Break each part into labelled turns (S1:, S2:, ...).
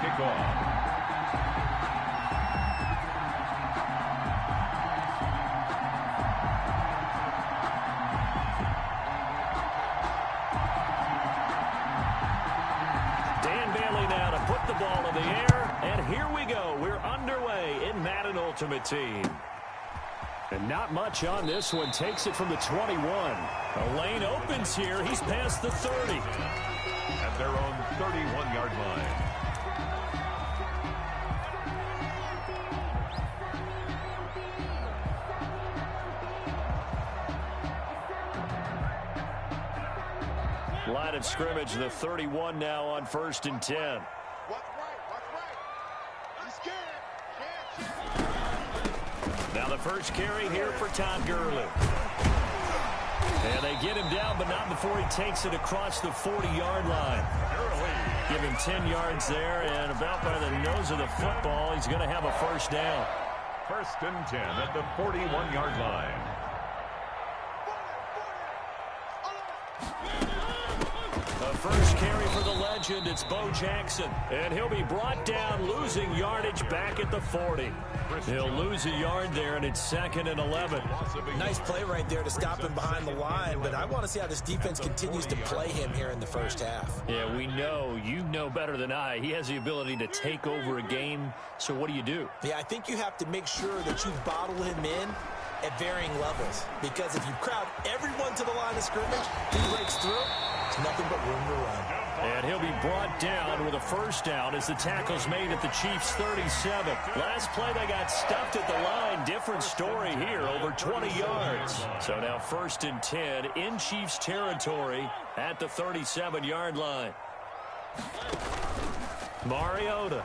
S1: kickoff.
S2: The ball in the air, and here we go. We're underway in Madden Ultimate Team. And not much on this one. Takes it from the 21. A lane opens here. He's past the 30.
S1: At their own 31-yard line.
S2: Line of scrimmage, the 31 now on 1st and 10. Now the first carry here for Todd Gurley. And they get him down, but not before he takes it across the 40-yard line. Give him 10 yards there, and about by the nose of the football, he's going to have a first down.
S1: 1st and 10 at the 41-yard line.
S2: The first carry for the legend, it's Bo Jackson. And he'll be brought down, losing yardage back at the 40. He'll lose a yard there, and it's 2nd and 11.
S3: Nice play right there to stop him behind the line, but I want to see how this defense continues to play him here in the first half.
S2: Yeah, we know. You know better than I. He has the ability to take over a game, so what do?
S3: Yeah, I think you have to make sure that you bottle him in at varying levels, because if you crowd everyone to the line of scrimmage, he breaks through, there's nothing but room to run.
S2: And he'll be brought down with a first down as the tackle's made at the Chiefs' 37. Last play, they got stuffed at the line. Different story here, over 20 yards. So now 1st and 10 in Chiefs territory at the 37-yard line. Mariota.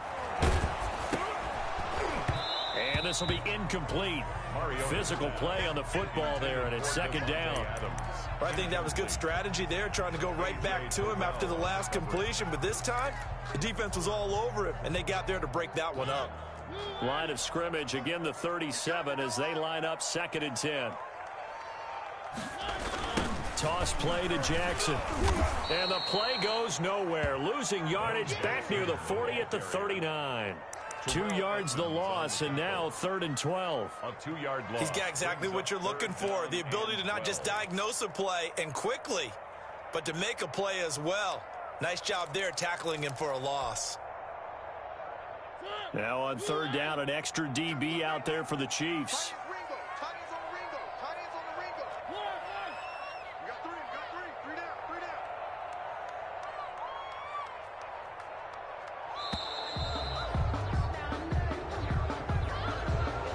S2: And this will be incomplete. Physical play on the football there, and it's 2nd down.
S3: I think that was good strategy there, trying to go right back to him after the last completion. But this time, the defense was all over him, and they got there to break that one up.
S2: Line of scrimmage, again the 37 as they line up 2nd and 10. Toss play to Jackson. And the play goes nowhere. Losing yardage back near the 40 at the 39. 2 yards the loss, and now 3rd and 12.
S1: A 2-yard loss.
S3: He's got exactly what you're looking for, the ability to not just diagnose a play and quickly, but to make a play as well. Nice job there tackling him for a loss.
S2: Now on 3rd down, an extra DB out there for the Chiefs.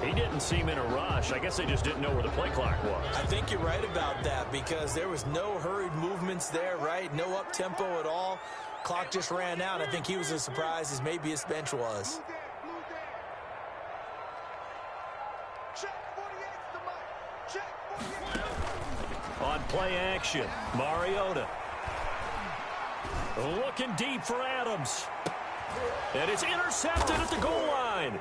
S2: He didn't seem in a rush. I guess they just didn't know where the play clock was.
S3: I think you're right about that, because there was no hurried movements there, right? No up-tempo at all. Clock just ran out. I think he was as surprised as maybe his bench was.
S2: On play action, Mariota. Looking deep for Adams. And it's intercepted at the goal line.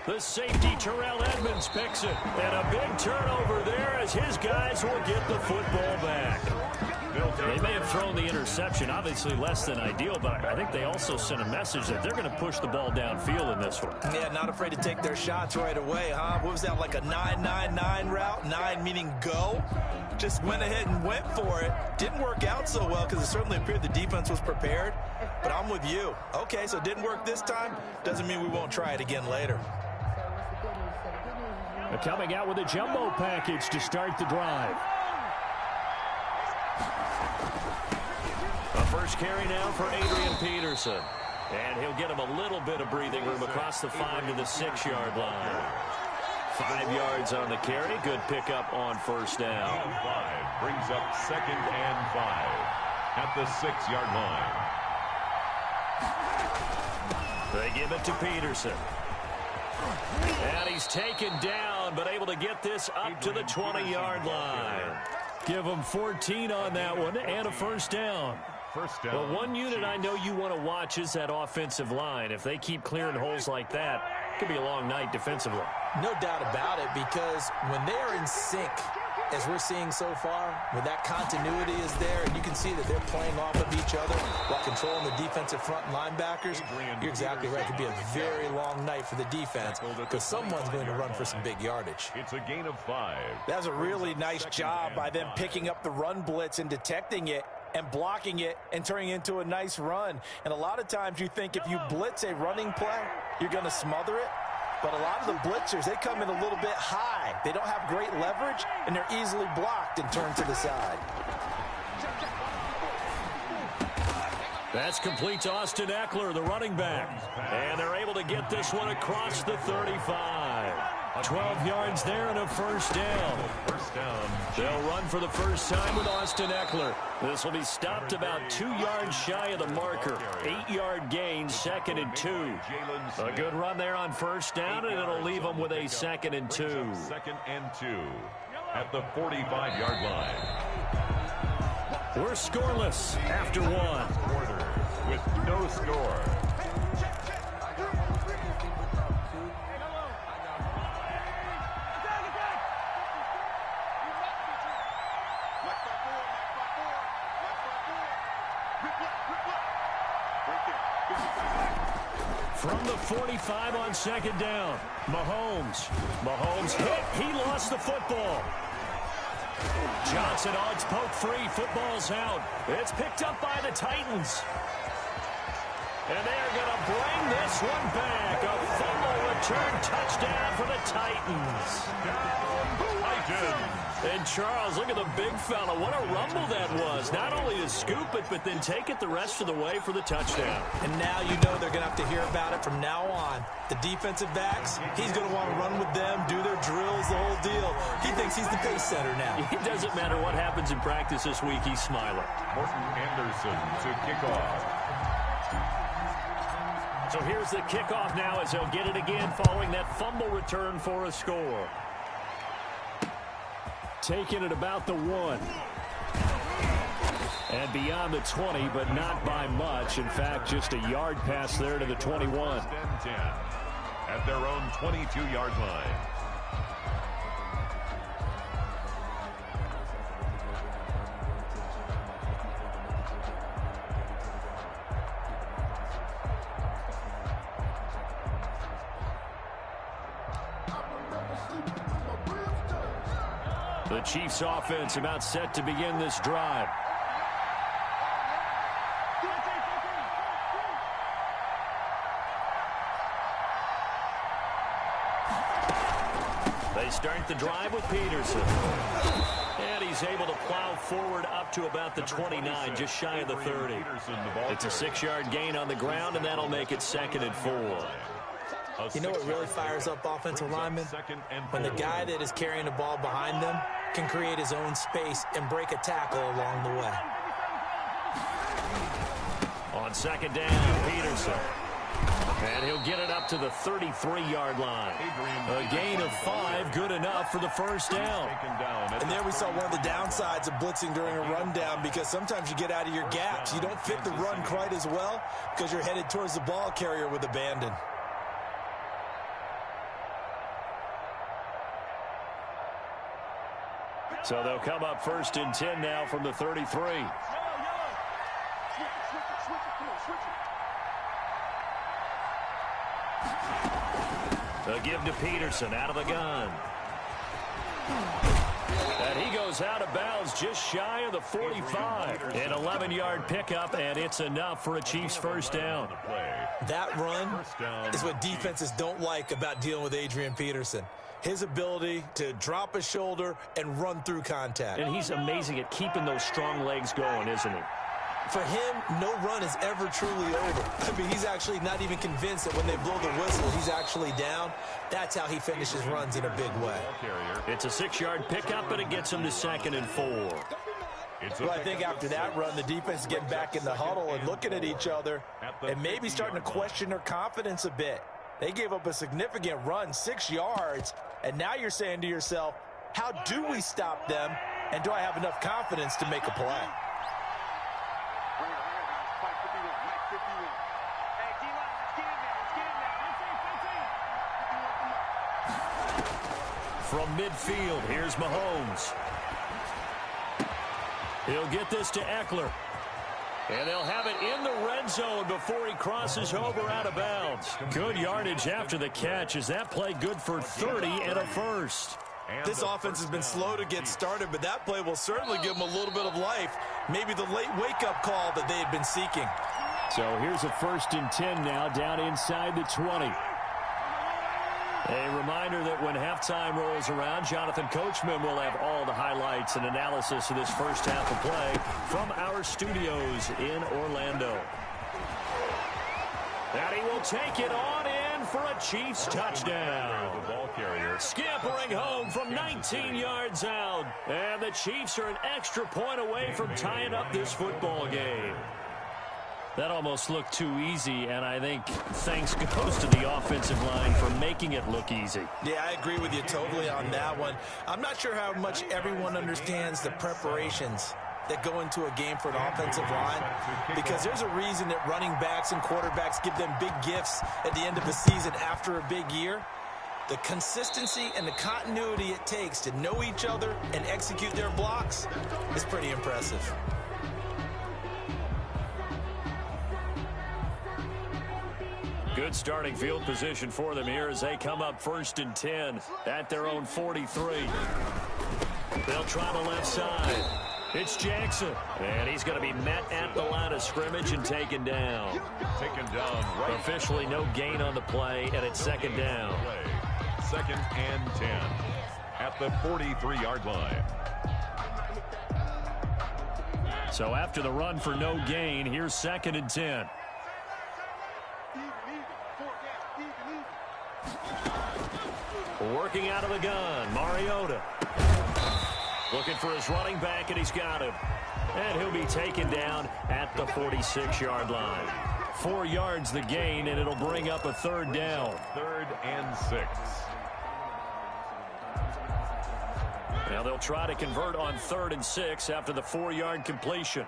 S2: The safety, Terrell Edmonds, picks it. And a big turnover there as his guys will get the football back. They may have thrown the interception, obviously less than ideal, but I think they also sent a message that they're going to push the ball downfield in this one.
S3: Yeah, not afraid to take their shots right away, huh? What was that, like a 9-9-9 route? 9 meaning go? Just went ahead and went for it. Didn't work out so well because it certainly appeared the defense was prepared. But I'm with you. Okay, so it didn't work this time. Doesn't mean we won't try it again later.
S2: Coming out with a jumbo package to start the drive. A first carry now for Adrian Peterson. And he'll get him a little bit of breathing room across the 5 to the 6-yard line. 5 yards on the carry. Good pickup on first down.
S1: 5 brings up 2nd and 5 at the 6-yard line.
S2: They give it to Peterson. And he's taken down, but able to get this up to the 20-yard line. Give him 14 on that one and a first down.
S1: First down.
S2: Well, one unit I know you want to watch is that offensive line. If they keep clearing holes like that, it could be a long night defensively.
S3: No doubt about it, because when they are in sync, as we're seeing so far, when that continuity is there, and you can see that they're playing off of each other while controlling the defensive front linebackers, you're exactly right. It could be a very long night for the defense because someone's going to run for some big yardage.
S1: It's a gain of 5.
S4: That's a really nice job by them picking up the run blitz and detecting it and blocking it and turning it into a nice run. And a lot of times you think if you blitz a running play, you're going to smother it. But a lot of the blitzers, they come in a little bit high. They don't have great leverage, and they're easily blocked and turned to the side.
S2: That's complete to Austin Eckler, the running back. And they're able to get this one across the 35. 12 yards there and a first down. They'll run for the first time with Austin Eckler. This will be stopped about 2 yards shy of the marker. 8-yard gain, 2nd and 2. A good run there on first down, and it'll leave them with a 2nd and 2.
S1: 2nd and 2 at the 45-yard line.
S2: We're scoreless after one.
S1: Quarter with no score.
S2: From the 45 on 2nd down, Mahomes hit. He lost the football. Johnson odds poke free. Football's out. It's picked up by the Titans. And they're going to bring this one back. A fumble return touchdown for the Titans. And Charles, look at the big fella. What a rumble that was. Not only to scoop it, but then take it the rest of the way for the touchdown.
S3: And now you know they're going to have to hear about it from now on. The defensive backs, he's going to want to run with them, do their drills, the whole deal. He thinks he's the pace setter now.
S2: It doesn't matter what happens in practice this week. He's smiling.
S1: Morton Anderson to kick off.
S2: So here's the kickoff now as they'll get it again following that fumble return for a score. Taking it about the 1. And beyond the 20, but not by much. In fact, just a yard pass there to the 21.
S1: 10 at their own 22-yard line.
S2: The Chiefs offense about set to begin this drive. They start the drive with Peterson. And he's able to plow forward up to about the 29, just shy of the 30. It's a 6-yard gain on the ground, and that'll make it 2nd and 4.
S3: You know what really fires up offensive linemen? When the guy that is carrying the ball behind them can create his own space and break a tackle along the way.
S2: On 2nd down, Peterson. And he'll get it up to the 33-yard line. A gain of 5, good enough for the first down.
S4: And there we saw one of the downsides of blitzing during a rundown, because sometimes you get out of your gaps. You don't fit the run quite as well because you're headed towards the ball carrier with abandon.
S2: So they'll come up 1st and 10 now from the 33. They'll give to Peterson out of the gun. And he goes out of bounds just shy of the 45. An 11-yard pickup, and it's enough for a Chiefs first down.
S3: That run is what defenses don't like about dealing with Adrian Peterson. His ability to drop his shoulder and run through contact.
S2: And he's amazing at keeping those strong legs going, isn't he?
S3: For him, no run is ever truly over. I mean, he's actually not even convinced that when they blow the whistle, he's actually down. That's how he finishes runs in a big way.
S2: It's a 6-yard pickup, but it gets him to 2nd and 4.
S3: Well, I think after that run, the defense is getting back in the huddle and looking at each other and maybe starting to question their confidence a bit. They gave up a significant run, 6 yards, and now you're saying to yourself, how do we stop them, and do I have enough confidence to make a play?
S2: From midfield, here's Mahomes. He'll get this to Eckler. And they'll have it in the red zone before he crosses over out of bounds. Good yardage after the catch. Is that play good for 30 and a first?
S3: This offense has been slow to get started, but that play will certainly give them a little bit of life. Maybe the late wake-up call that they had been seeking.
S2: So here's a 1st and 10 now down inside the 20. A reminder that when halftime rolls around, Jonathan Coachman will have all the highlights and analysis of this first half of play from our studios in Orlando. And he will take it on in for a Chiefs touchdown.
S1: The ball carrier
S2: Scampering home from 19 yards out. And the Chiefs are an extra point away from tying up this football game. That almost looked too easy, and I think thanks goes to the offensive line for making it look easy.
S3: Yeah, I agree with you totally on that one. I'm not sure how much everyone understands the preparations that go into a game for an offensive line, because there's a reason that running backs and quarterbacks give them big gifts at the end of the season after a big year. The consistency and the continuity it takes to know each other and execute their blocks is pretty impressive.
S2: Good starting field position for them here as they come up 1st and 10 at their own 43. They'll try the left side. It's Jackson, and he's going to be met at the line of scrimmage and taken down.
S1: taken down right.
S2: Officially no gain on the play, and it's 2nd down.
S1: 2nd and 10 at the 43-yard line.
S2: So after the run for no gain, here's 2nd and 10. Working out of the gun, Mariota. Looking for his running back, and he's got him. And he'll be taken down at the 46-yard line. 4 yards the gain, and it'll bring up a 3rd down.
S1: 3rd and 6.
S2: Now they'll try to convert on 3rd and 6 after the 4-yard completion.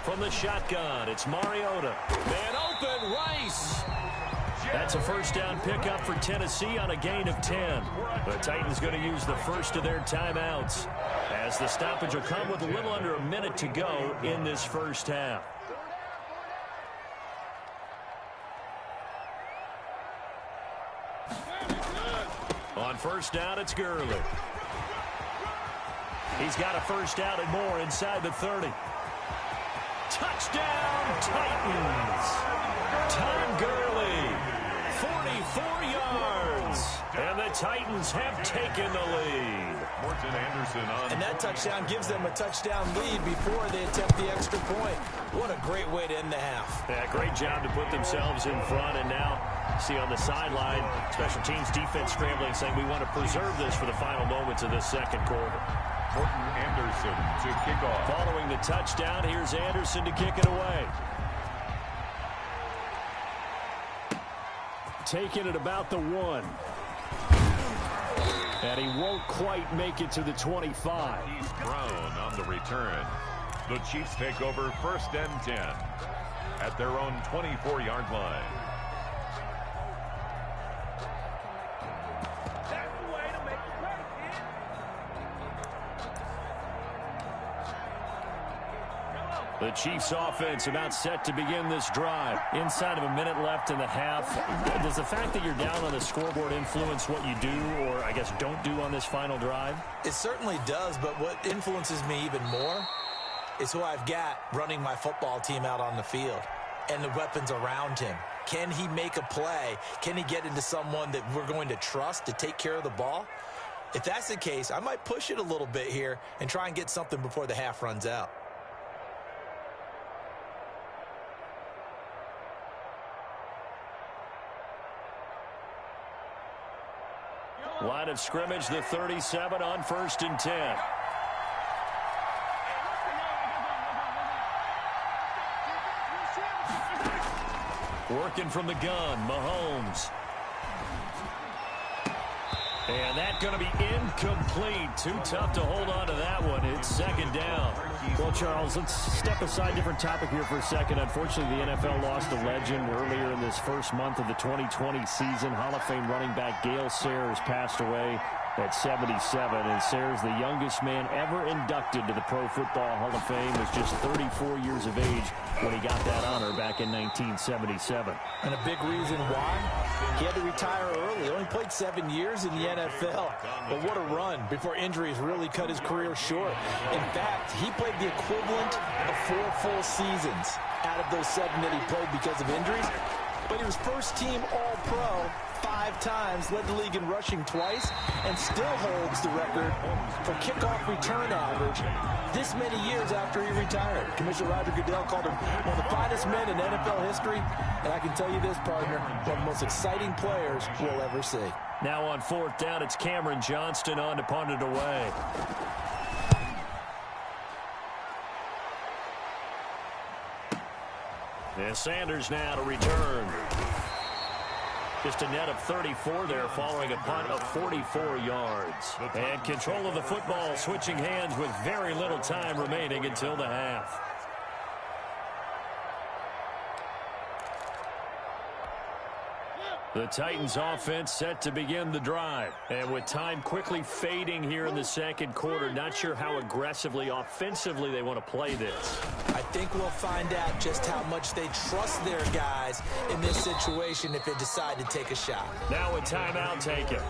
S2: From the shotgun, it's Mariota. Man open, Rice. That's a 1st down pickup for Tennessee on a gain of 10. The Titans going to use the first of their timeouts, as the stoppage will come with a little under a minute to go in this first half. On 1st down, it's Gurley. He's got a 1st down and more inside the 30. Touchdown, Titans. Todd Gurley, 44 yards. And the Titans have taken the lead.
S1: Morton Anderson on.
S3: And that touchdown gives them a touchdown lead before they attempt the extra point. What a great way to end the half.
S2: Yeah, great job to put themselves in front. And now, see on the sideline, special teams defense scrambling, saying we want to preserve this for the final moments of this 2nd quarter.
S1: Morton Anderson to kick off.
S2: Following the touchdown, here's Anderson to kick it away. Taking it about the 1. And he won't quite make it to the 25.
S1: He's Brown on the return. The Chiefs take over 1st and 10 at their own 24-yard line.
S2: The Chiefs offense about set to begin this drive. Inside of a minute left in the half. Does the fact that you're down on the scoreboard influence what you do, or I guess don't do on this final drive?
S3: It certainly does, but what influences me even more is who I've got running my football team out on the field and the weapons around him. Can he make a play? Can he get into someone that we're going to trust to take care of the ball? If that's the case, I might push it a little bit here and try and get something before the half runs out.
S2: Line of scrimmage, the 37 on 1st and 10. Working from the gun, Mahomes. And that's going to be incomplete. Too tough to hold on to that one. It's second down.
S5: Well, Charles, let's step aside, different topic here for a second. Unfortunately, the NFL lost a legend earlier in this first month of the 2020 season. Hall of Fame running back Gale Sayers passed away at 77, and Sayers, the youngest man ever inducted to the Pro Football Hall of Fame, was just 34 years of age when he got that honor back in 1977.
S4: And a big reason why? He had to retire early. He only played 7 years in the NFL. But what a run before injuries really cut his career short. In fact, he played the equivalent of 4 full seasons out of those 7 that he played because of injuries. But he was first-team All-Pro 5 times, led the league in rushing twice, and still holds the record for kickoff return average this many years after he retired. Commissioner Roger Goodell called him one of the finest men in NFL history, and I can tell you this, partner, one of the most exciting players we'll ever see.
S2: Now on 4th down, it's Cameron Johnston on to punt it away. And Sanders now to return. Just a net of 34 there following a punt of 44 yards. And control of the football switching hands with very little time remaining until the half. The Titans offense set to begin the drive. And with time quickly fading here in the second quarter, not sure how aggressively, offensively they want to play this.
S4: I think we'll find out just how much they trust their guys in this situation if they decide to take a shot.
S2: Now a timeout taken.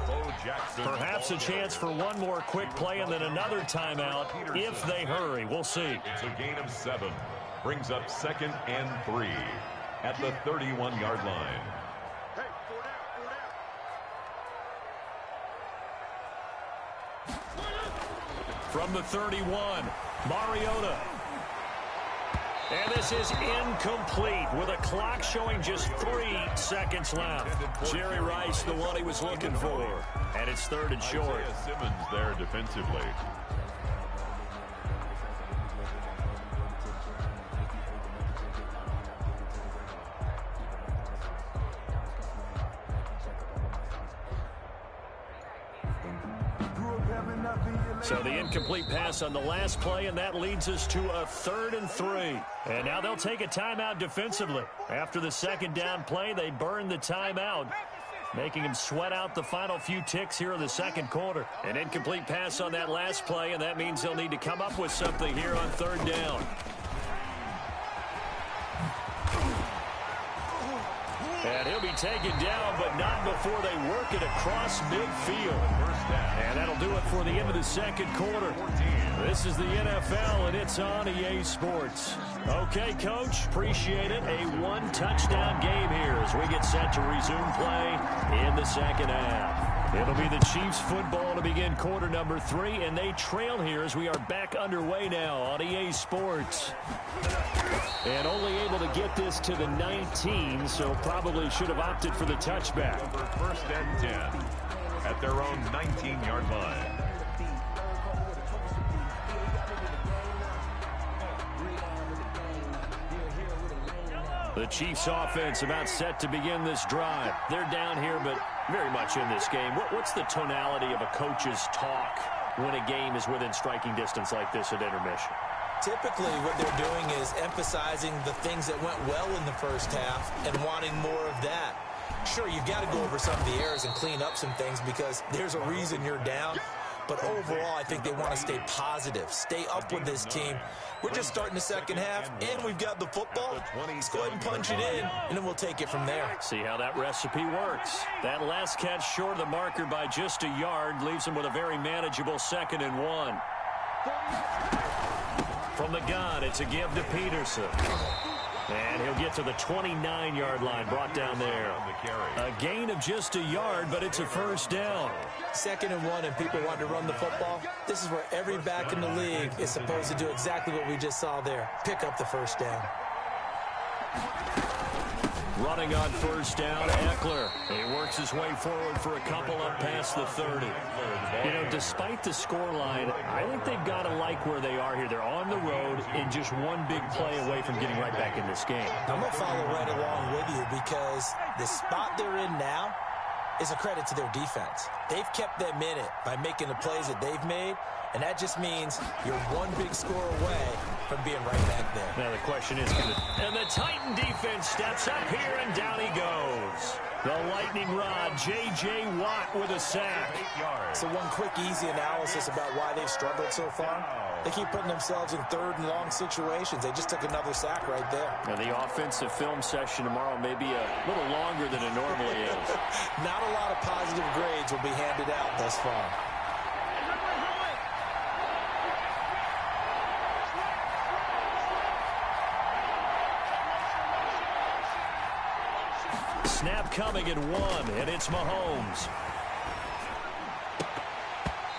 S2: Perhaps a chance for one more quick play and then another timeout if they hurry. We'll see.
S1: It's a gain of 7. Brings up 2nd and 3 at the 31-yard line.
S2: From the 31, Mariota. And this is incomplete with a clock showing just 3 seconds left. Jerry Rice, the one he was looking for. And it's 3rd and short.
S1: Simmons there defensively.
S2: So the incomplete pass on the last play, and that leads us to a 3rd and 3. And now they'll take a timeout defensively. After the 2nd down play, they burn the timeout, making them sweat out the final few ticks here in the second quarter. An incomplete pass on that last play, and that means they'll need to come up with something here on 3rd down. And he'll be taken down, but not before they work it across midfield. And that'll do it for the end of the second quarter. This is the NFL, and it's on EA Sports. Okay, Coach, appreciate it. A 1-touchdown game here as we get set to resume play in the second half. It'll be the Chiefs football to begin quarter number 3, and they trail here as we are back underway now on EA Sports. And only able to get this to the 19, so probably should have opted for the touchback.
S1: 1st and 10 at their own 19-yard line.
S2: The Chiefs offense about set to begin this drive. They're down here, but very much in this game. What's the tonality of a coach's talk when a game is within striking distance like this at intermission?
S4: Typically, what they're doing is emphasizing the things that went well in the first half and wanting more of that. Sure, you've got to go over some of the errors and clean up some things because there's a reason you're down. But overall, I think they want to stay positive, stay up with this team. We're just starting the second half, and we've got the football. Let's go ahead and punch it in, and then we'll take it from there.
S2: See how that recipe works. That last catch short of the marker by just a yard leaves them with a very manageable 2nd and 1. From the gun, it's a give to Peterson. And he'll get to the 29-yard line, brought down there. A gain of just a yard, but it's a 1st down.
S4: 2nd and 1, and people want to run the football. This is where every back in the league is supposed to do exactly what we just saw there. Pick up the 1st down.
S2: Running on 1st down, Eckler. He works his way forward for a couple up past the 30. You know, despite the scoreline, I think they've got to like where they are here. They're on the road and just one big play away from getting right back in this game.
S4: I'm going to follow right along with you because the spot they're in now is a credit to their defense. They've kept them in it by making the plays that they've made, and that just means you're one big score away from being right back there.
S2: Now the question is, and the Titan defense steps up here, and down he goes. The lightning rod, J.J. Watt with a sack.
S4: So one quick, easy analysis about why they've struggled so far. They keep putting themselves in third and long situations. They just took another sack right there.
S5: Now the offensive film session tomorrow may be a little longer than it normally is.
S4: Not a lot of positive grades will be handed out thus far.
S2: Snap coming at 1, and it's Mahomes.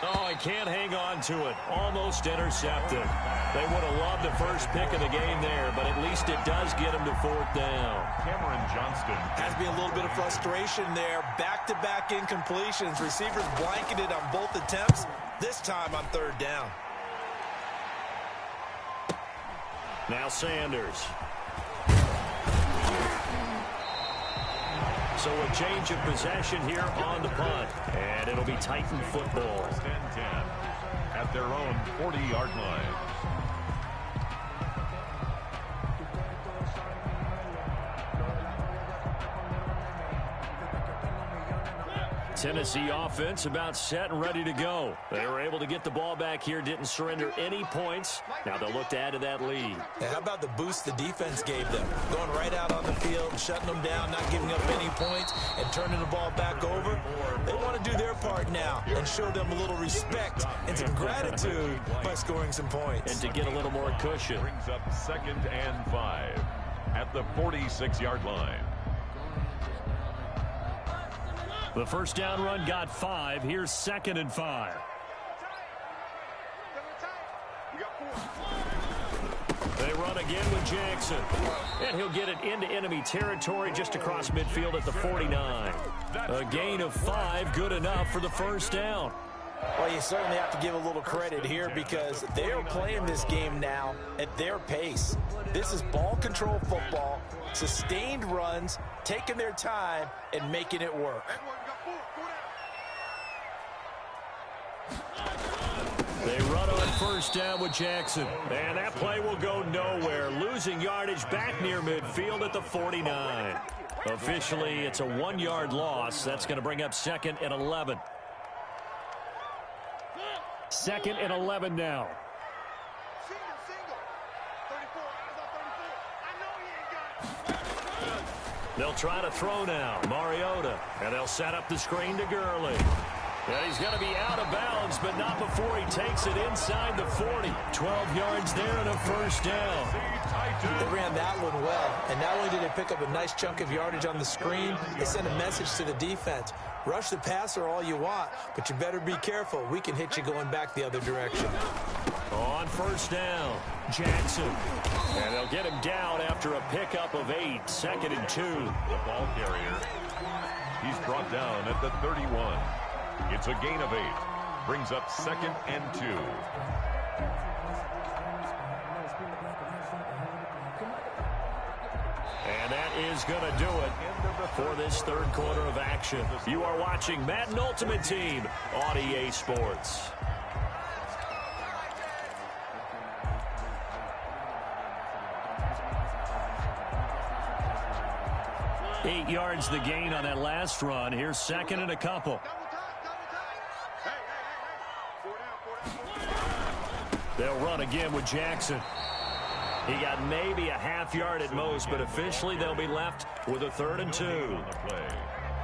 S2: Oh, he can't hang on to it. Almost intercepted. They would have loved the first pick of the game there, but at least it does get him to 4th down.
S1: Cameron Johnston.
S4: Has to be a little bit of frustration there. Back-to-back incompletions. Receivers blanketed on both attempts, this time on 3rd down.
S2: Now Sanders. So a change of possession here on the punt. And it'll be Titan football.
S1: 10-10 at their own 40-yard line.
S2: Tennessee offense about set and ready to go. They were able to get the ball back here, didn't surrender any points. Now they'll look to add to that lead.
S4: And how about the boost the defense gave them? Going right out on the field, shutting them down, not giving up any points, and turning the ball back over. They want to do their part now and show them a little respect and some gratitude by scoring some points.
S2: And to get a little more cushion.
S1: Brings up 2nd and 5 at the 46-yard line.
S2: The first down run got 5. Here's 2nd and 5. They run again with Jackson. And he'll get it into enemy territory just across midfield at the 49. A gain of 5, good enough for the first down.
S4: Well, you certainly have to give a little credit here because they are playing this game now at their pace. This is ball control football, sustained runs, taking their time, and making it work.
S2: They run on first down with Jackson. And that play will go nowhere. Losing yardage back near midfield at the 49. Officially, it's a 1-yard loss. That's going to bring up 2nd and 11. 2nd and 11 now. They'll try to throw now. Mariota. And they'll set up the screen to Gurley. And he's going to be out of bounds, but not before he takes it inside the 40. 12 yards there and a first down.
S4: They ran that one well, and not only did they pick up a nice chunk of yardage on the screen, they sent a message to the defense. Rush the passer all you want, but you better be careful. We can hit you going back the other direction.
S2: On first down, Jackson. And they'll get him down after a pickup of 8. 2nd and 2.
S1: The ball carrier. He's brought down at the 31. It's a gain of 8. Brings up 2nd and 2.
S2: And that is going to do it for this third quarter of action. You are watching Madden Ultimate Team on EA Sports. Eight yards the gain on that last run. Here's 2nd and a couple. They'll run again with Jackson. He got maybe a half yard at most, but officially they'll be left with a 3rd and 2.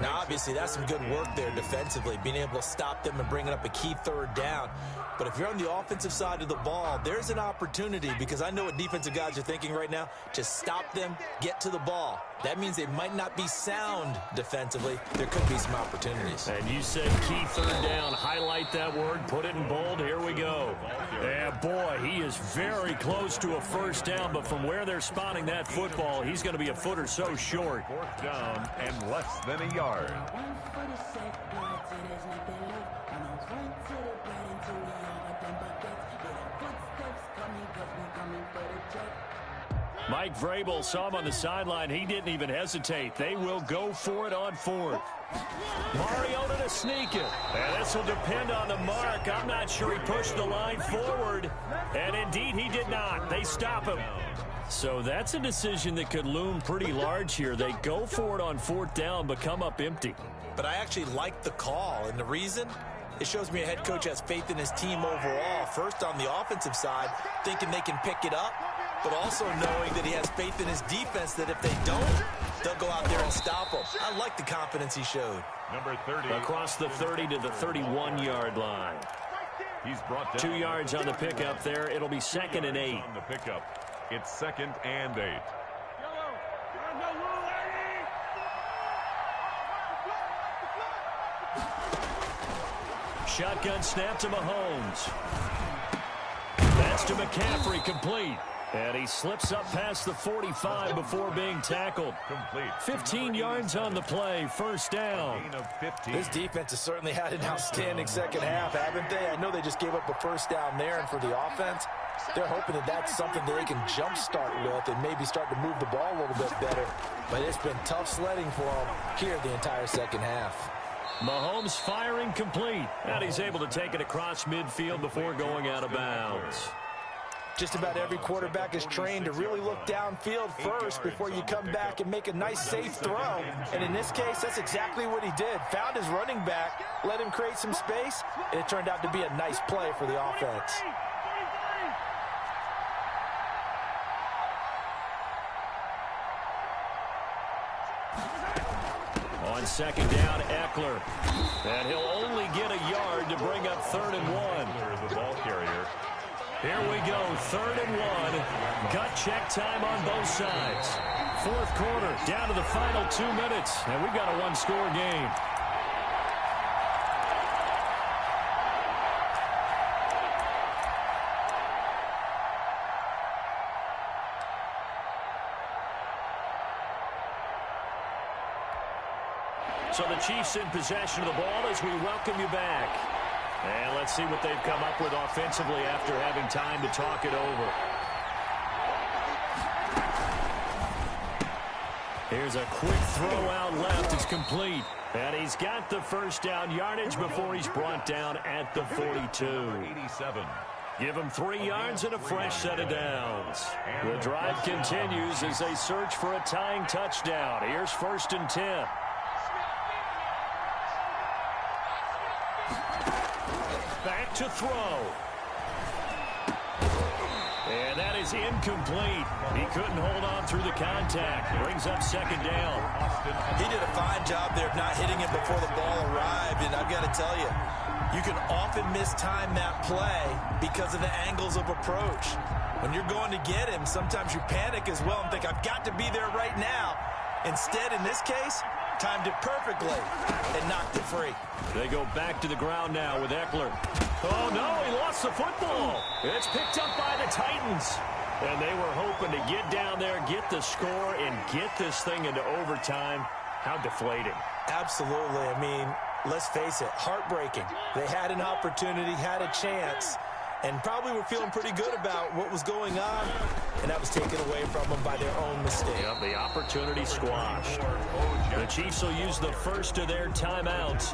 S4: Now, obviously, that's some good work there defensively, being able to stop them and bringing up a key 3rd down. But if you're on the offensive side of the ball, there's an opportunity, because I know what defensive guys are thinking right now. Just stop them, get to the ball. That means they might not be sound defensively. There could be some opportunities.
S2: And you said key 3rd down. Highlight that word. Put it in bold. Here we go. Yeah, boy, he is very close to a first down, but from where they're spotting that football, he's going to be a foot or so short.
S1: 4th down and less than a yard.
S2: Mike Vrabel saw him on the sideline. He didn't even hesitate. They will go for it on fourth. Mariota to sneak it. And this will depend on the mark. I'm not sure he pushed the line forward. And indeed, he did not. They stop him. So that's a decision that could loom pretty large here. They go for it on fourth down, but come up empty.
S4: But I actually like the call, and the reason? It shows me a head coach has faith in his team overall. First, on the offensive side, thinking they can pick it up, but also knowing that he has faith in his defense that if they don't, they'll go out there and stop them. I like the confidence he showed.
S1: Number 30.
S2: Across the 30 to the 31-yard line.
S1: He's brought down
S2: 2 yards on the pickup there. It'll be 2nd and 8.
S1: On the pickup. It's 2nd and 8.
S2: Shotgun snap to Mahomes. That's to McCaffrey, complete. And he slips up past the 45 before being tackled.
S1: Complete.
S2: 15 yards on the play, first down.
S1: Gain of 15.
S4: This defense has certainly had an outstanding second half, haven't they? I know they just gave up a first down there, and for the offense, they're hoping that that's something that they can jumpstart with and maybe start to move the ball a little bit better. But it's been tough sledding for them here the entire second half.
S2: Mahomes firing complete. And he's able to take it across midfield before going out of bounds.
S4: Just about every quarterback is trained to really look downfield first before you come back and make a nice, safe throw. And in this case, that's exactly what he did. Found his running back, let him create some space, and it turned out to be a nice play for the offense.
S2: On second down, Eckler. And he'll only get a yard to bring up 3rd and 1.
S1: The ball carrier.
S2: Here we go, 3rd and 1. Gut check time on both sides. Fourth quarter, down to the final 2 minutes, and we've got a one-score game. So the Chiefs in possession of the ball as we welcome you back. And let's see what they've come up with offensively after having time to talk it over. Here's a quick throw out left. It's complete. And he's got the first down yardage before he's brought down at the 42.
S1: 87.
S2: Give him 3 yards and a fresh set of downs. The drive continues as they search for a tying touchdown. Here's 1st and 10. Back to throw. And that is incomplete. He couldn't hold on through the contact. Brings up 2nd down.
S4: He did a fine job there of not hitting him before the ball arrived. And I've got to tell you, you can often mistime that play because of the angles of approach. When you're going to get him, sometimes you panic as well and think, I've got to be there right now. Instead, in this case, timed it perfectly and knocked it free.
S2: They go back to the ground now with Eckler. Oh, no, he lost the football. It's picked up by the Titans. And they were hoping to get down there, get the score, and get this thing into overtime. How deflating.
S4: Absolutely. I mean, let's face it, heartbreaking. They had an opportunity, had a chance, and probably were feeling pretty good about what was going on, and that was taken away from them by their own mistake.
S2: Yep, the opportunity squashed. The Chiefs will use the first of their timeouts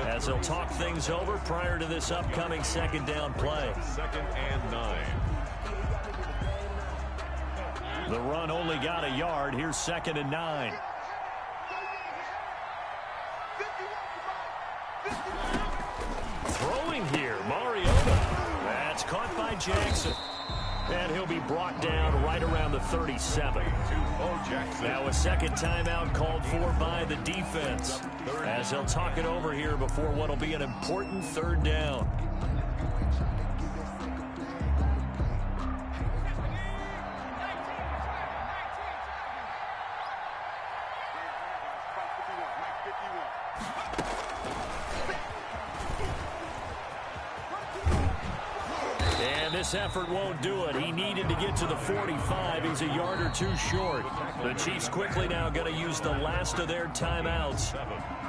S2: as they'll talk things over prior to this upcoming 2nd down play.
S1: 2nd and 9.
S2: The run only got a yard. Here's 2nd and 9. Throwing here, Mariota. That's caught by Jackson. And he'll be brought down right around the 37. Now a 2nd timeout called for by the defense as they'll talk it over here before what will be an important 3rd down. This effort won't do it. He needed to get to the 45. He's a yard or 2 short. The Chiefs quickly now going to use the last of their timeouts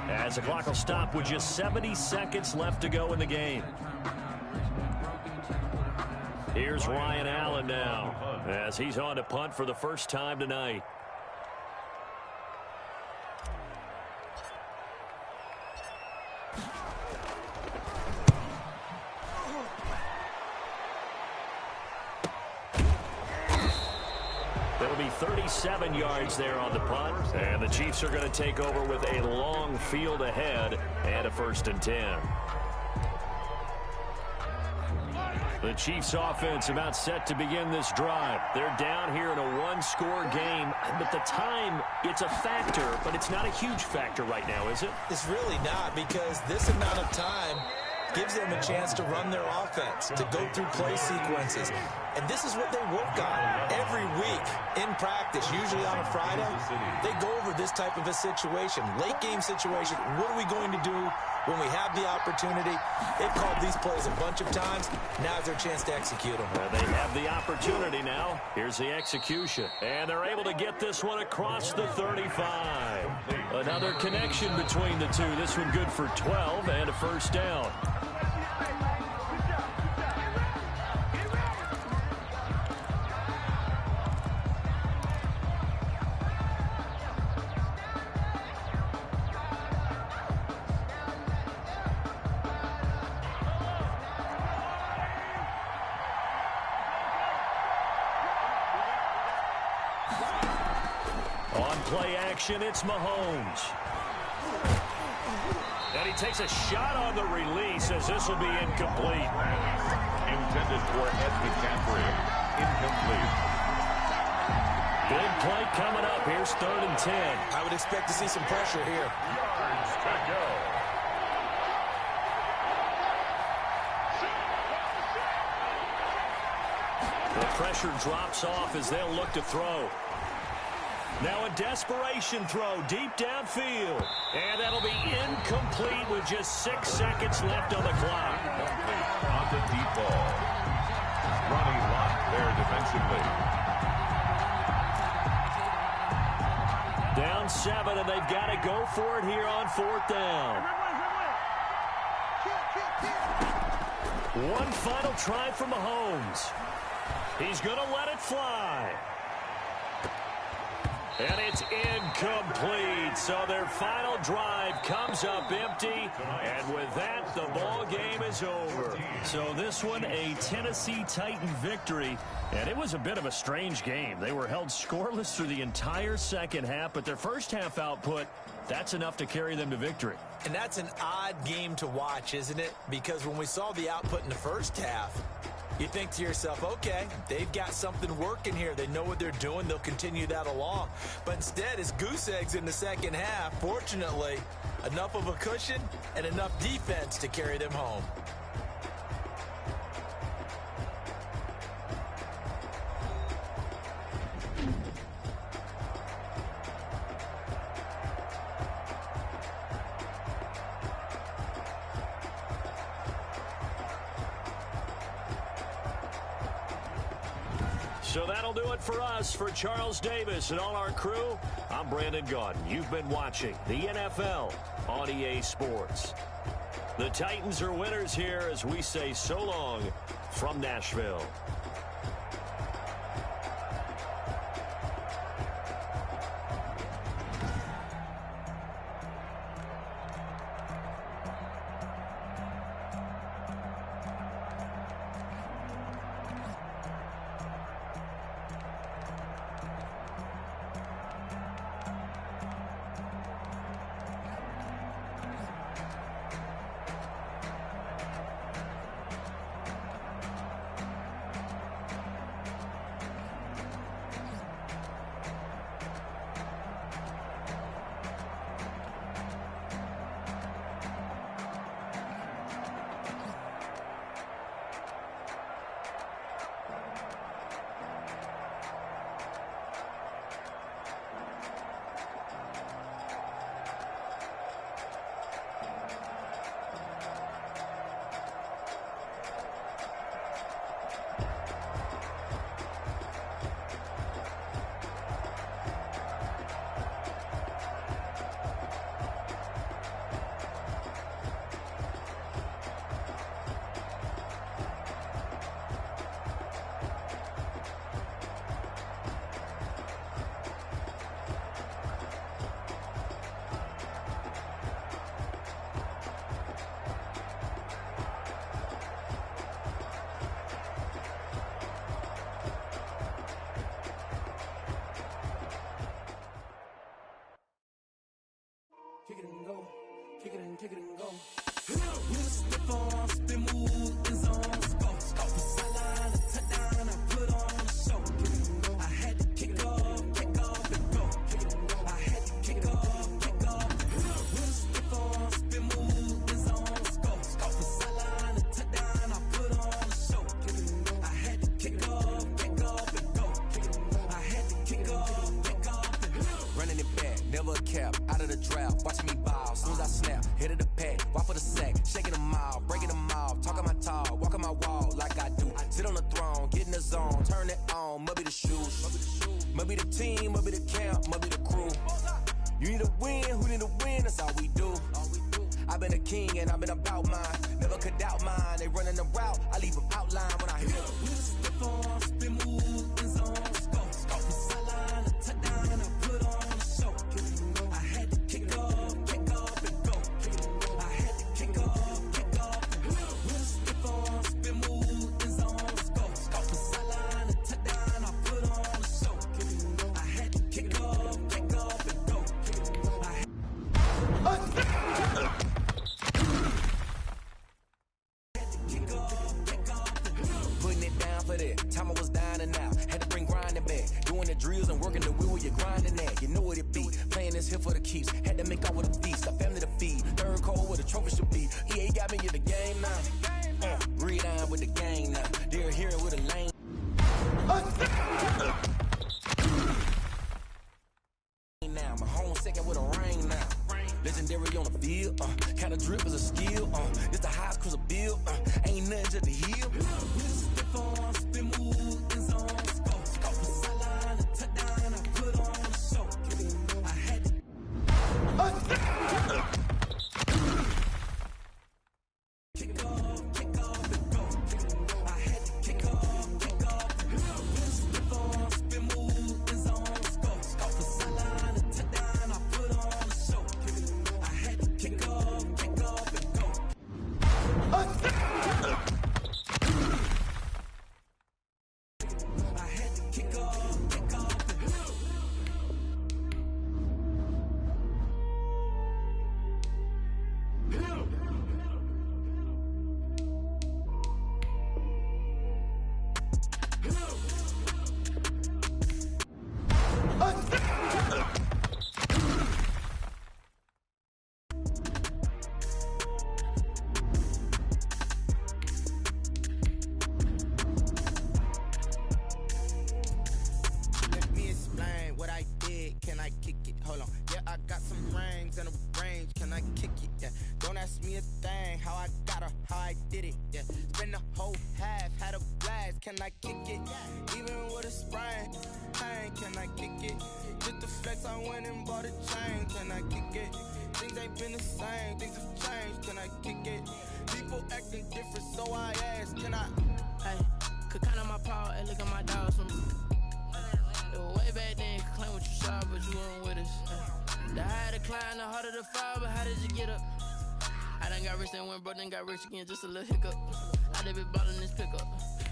S2: as the clock will stop with just 70 seconds left to go in the game. Here's Ryan Allen now as he's on to punt for the first time tonight. It'll be 37 yards there on the punt, and the Chiefs are going to take over with a long field ahead and a 1st and 10. The Chiefs offense about set to begin this drive. They're down here in a one-score game, but the time, it's a factor, but it's not a huge factor right now, is it?
S4: It's really not, because this amount of time gives them a chance to run their offense, to go through play sequences. And this is what they work on every week in practice, usually on a Friday. They go over this type of a situation, late game situation. What are we going to do when we have the opportunity? They've called these plays a bunch of times. Now's their chance to execute them.
S2: Well, they have the opportunity now. Here's the execution. And they're able to get this one across the 35. Another connection between the two. This one good for 12 and a 1st down. Play action, it's Mahomes. And he takes a shot on the release as this will be incomplete.
S1: Intended for Ed McCaffrey. Incomplete.
S2: Big play coming up. Here's 3rd and 10.
S4: I would expect to see some pressure here.
S1: Yards to go.
S2: The pressure drops off as they'll look to throw. Now a desperation throw deep downfield. And that'll be incomplete with just 6 seconds left on the clock.
S1: On the deep ball. Ronnie Lott there defensively.
S2: Down 7, and they've got to go for it here on 4th down. One final try for Mahomes. He's going to let it fly. And it's incomplete. So their final drive comes up empty. And with that, the ball game is over. So this one, a Tennessee Titan victory. And it was a bit of a strange game. They were held scoreless through the entire second half, but their first half output, that's enough to carry them to victory.
S4: And that's an odd game to watch, isn't it? Because when we saw the output in the first half, you think to yourself, okay, they've got something working here. They know what they're doing. They'll continue that along. But instead, it's goose eggs in the second half. Fortunately, enough of a cushion and enough defense to carry them home.
S2: So that'll do it for us. For Charles Davis and all our crew, I'm Brandon Gaudin. You've been watching the NFL on EA Sports. The Titans are winners here as we say so long from Nashville.
S6: kick it and go, kick it and go. With a stiff on, spin move, in zone, score. From sideline to touchdown, I put on a show. I had to kick off and go. I had to kick off and go. With a stiff on, spin move, in zone, score. From sideline to touchdown, I put on a show. I had to kick off and go. I had to kick off and go.
S7: Running it back, never a cap, out of the drought, watching me ball. Soon as I snap, hit of the pack, walk for the sack, shaking them all, breaking them off, talking my talk, walking my wall like I do. Sit on the throne, get in the zone, turn it on, must be the shoes, must be the team, must be the camp, must be the crew. You need a win, who need a win, that's all we do. I've been a king and I've been about mine, never could doubt mine. They running the route, I leave them outline when I hit them.
S6: With a stiff on, spin move, in zone, score. From sideline to touchdown, I put on a show. I had to kick off and go. I had to kick off and go. With a stiff on, spin move, in zone, score. From sideline to touchdown, I put on a show. I had to kick off and go.
S7: Putting it down for that. Time I was dying and out. Had to bring grinding back. Doing the drills and working the wheel where you're grinding at. You know what it be. Playing this here for the keeps. Had to make out with a feast. A family to feed. Third cold where the trophy should be. EA got me in the game now. Read on with the gang now. They're here with a lane. Now my home second with a ring now. Legendary on the field, kind of drip is a skill, it's the highest cruiser bill, ain't nothing to the hill.
S6: With a stiff on, spin move, in zone, score. From sideline to touchdown, I put on a show. I had to kick off and go. I had to kick off and go. With a stiff on, spin move, in zone, score. From sideline to touchdown, I put on a show. I had to kick off and go. I had to kick off and go.
S8: Let me explain what I did. Can I kick it? Hold on. Yeah, I got some rings and a range. Can I kick it? Yeah. Don't ask me a thing. How I got her, how I did it. Yeah. Spend the whole half, had a blast. Can I kick it? Even with a sprain. Pain, can I kick it? Just the flex, I went and bought a chain. Can I kick it? Things ain't been the same. Things have changed. Can I kick it? People acting different, so I asked. Can I?
S9: Hey, could count on my power and look at my dogs. It was way back then, could claim what you saw, but you weren't with us. The higher the climb, the harder the fall, but how did you get up? I done got rich and went broke, then got rich again, just a little hiccup. I done been ballin' this pickup.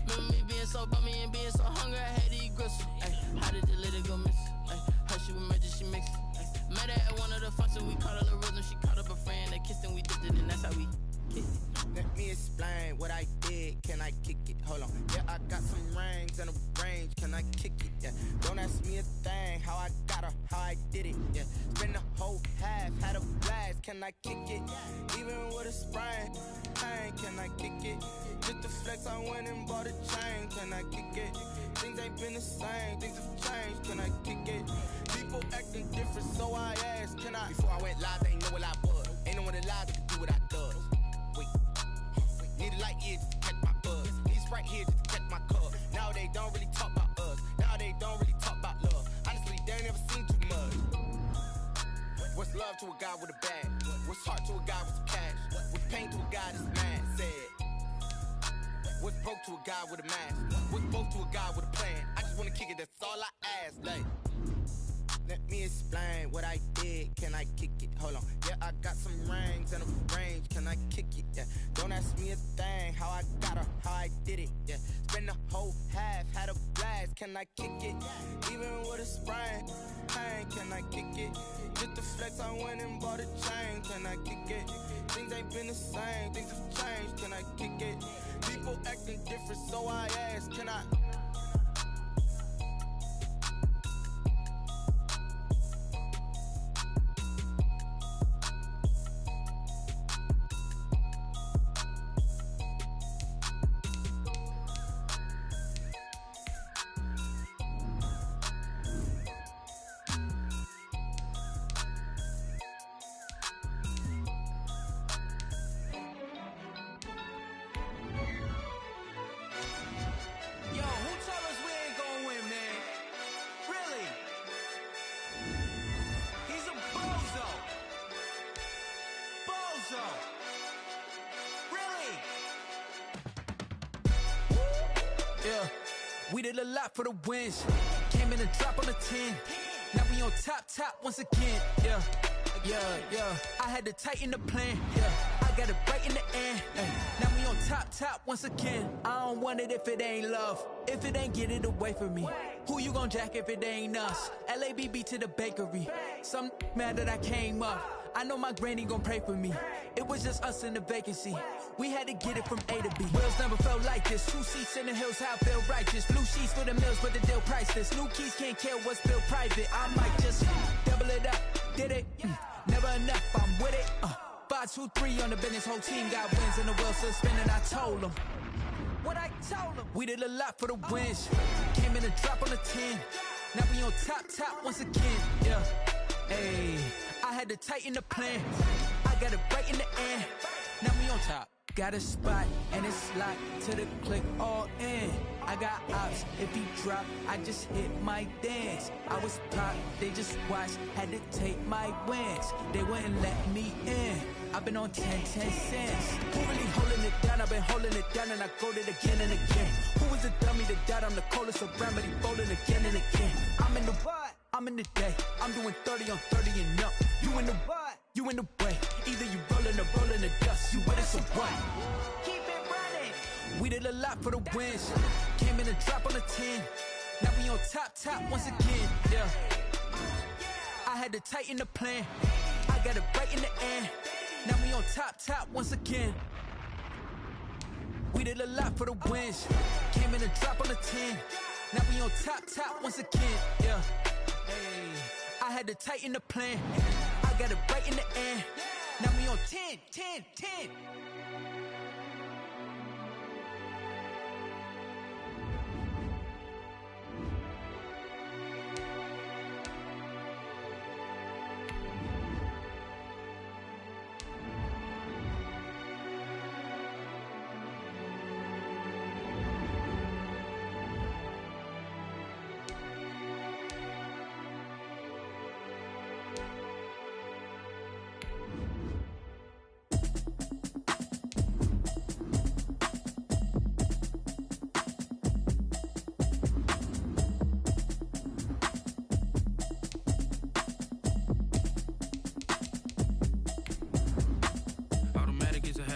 S9: Remember me being so bummy and being so hungry, I had to eat gristle. Ay, how did you let it go miss? Ay, how she was magic, she mixed it. Met her at one of the functions, we caught her the rhythm, she caught up a friend, they kissed and we dipped it, and that's how we kicked it.
S8: Let me explain what I did. Can I kick it? Hold on. Yeah, I got some rings and a range. Can I kick it? Yeah. Don't ask me a thing. How I got her, how I did it. Yeah. Spend the whole half, had a blast. Can I kick it? Even with a sprain. Pain, can I kick it? Just the flex, I went and bought a chain. Can I kick it? Things ain't been the same. Things have changed. Can I kick it? People acting different, so I asked. Can I? Before I went live, they ain't know what I was. Ain't no one alive that could do what I does. Wait. Need a light here just to catch my buzz. Need Sprite here just to catch my cup. Now they don't really talk about us. Now they don't really talk about love. Honestly, they ain't never seen too much. What's love to a guy with a bag? What's heart to a guy with some cash? What's pain to a guy that's mad? Said. What's broke to a guy with a mask? What's both to a guy with a plan? I just wanna kick it, that's all I ask. Like, let me explain what I did. Can I kick it? Hold on. Yeah, I got some rings and a range. Can I kick it? Yeah. Don't ask me a thing. How I got her, how I did it. Yeah. Spend the whole half, had a blast. Can I kick it? Even with a sprain. Pain, can I kick it? Just with the flex, I went and bought a chain. Can I kick it? Things ain't been the same, things have changed. Can I kick it? People acting different, so I asked, can I?
S6: Yeah, we did a lot for the wins. Came in and dropped on the 10. Now we on top once again. Yeah. I had to tighten the plan. Yeah, I got it right in the end. Now we on top once again. I don't want it if it ain't love. If it ain't, get it away from me. Who you gon' jack if it ain't us? LABB to the bakery. Some mad that I came up. I know my granny gon' pray for me. It was just us in the vacancy. We had to get it from A to B. Wheels never felt like this. 2 seats in the hills, how I feel righteous. Blue sheets for the mills, but the deal priceless. New keys can't kill what's built private. I might just double it up. Did it? Never enough, I'm with it. 5, 2, 3 on the business. Whole team got wins and the wheels still spinning. I told them what I told them. We did a lot for the wins. Came in and dropped on the 10. Now we on top once again. Yeah. Hey, I had to tighten the plan. I got it right in the end. Now we on top. Got a spot and it's locked to the click all in. I got ops, if he drop, I just hit my dance. I was pop, they just watched, had to take my wins. They wouldn't let me in. I've been on 10 cents. Who really holding it down? I've been holding it down and I got it again and again. Who was the dummy that died? I'm the coldest around, but he folding again and again. I'm in the what? I'm in the day. I'm doing 30 on 30 and up. You in the what? You in the way. Either you rolling or rolling the dust. You with us or what? Keep it running. We did a lot for the wins. Came in and dropped on the 10. Now we on top once again. Yeah. I had to tighten the plan. I got it right in the end. Now we on top once again. We did a lot for the wins. Came in and dropped on the 10. Now we on top once again. Yeah. Hey, I had to tighten the plan. I got it right in the end. Now we on 10.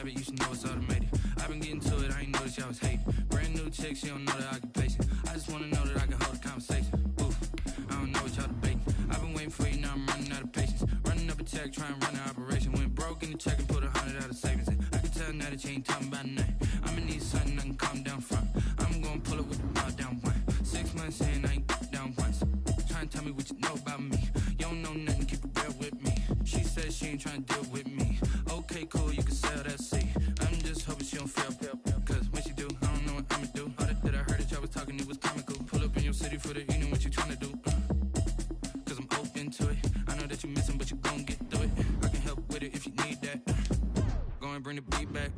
S10: You should know it's automated. I've been getting to it, I ain't noticed y'all was hating. Brand new chick, she don't know the occupation. I just wanna know that I can hold a conversation. Oof, I don't know what y'all debating. I've been waiting for you, now I'm running out of patience. Running up a check, trying to run an operation. Went broke in the check and put 100 out of savings in. I can tell now that you ain't talking about nothing. I'ma need something I can calm down from. I'm gonna pull it with the ball down one. 6 months in, I ain't down once. Trying to tell me what you know about me. You don't know nothing, keep it real with me. She said she ain't trying to deal with me. Okay, cool, you can sell that seat. I'm just hoping she don't fail. Cause when she do, I don't know what I'ma do. All that I heard that y'all was talking, it was comical. Pull up in your city for the evening, what you tryna do? Cause I'm open to it. I know that you missing, but you gon' get through it. I can help with it if you need that. Go and bring the beat back.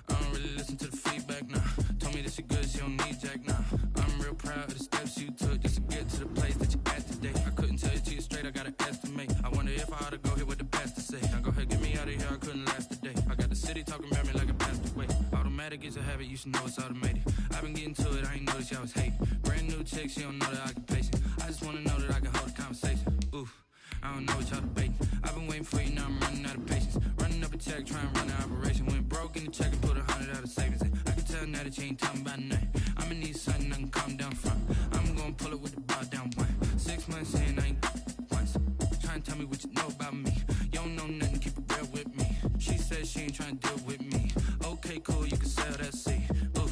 S10: I don't really listen to the feedback, nah. Told me that she good, she don't need jack, nah. I'm real proud of the steps you took just to get to the place that you at today. I couldn't tell you to you straight, I gotta estimate. I wonder if I ought to go here with the pastor say. Now go ahead, get me out of here, I couldn't last a day. I got the city talking about me like a passed away. Automatic is a habit, you should know it's automated. I've been getting to it, I ain't noticed y'all was hating. Brand new chick, she don't know the occupation. I just wanna know that I can hold a conversation. Oof, I don't know what y'all debating. I've been waiting for you, now I'm running out of patience. Running up a check, trying to run an operation. Went broke in the check and put 100 out of savings in. I can tell now that you ain't talking about nothing. I'ma need something I can calm down from. I'm gonna pull it with the ball down one. 6 months in, I ain't once. Trying to tell tell me what you know about me. You don't know nothing, keep it real with me. She said she ain't trying to deal with me. Okay, cool, you can sell that seat. Ooh,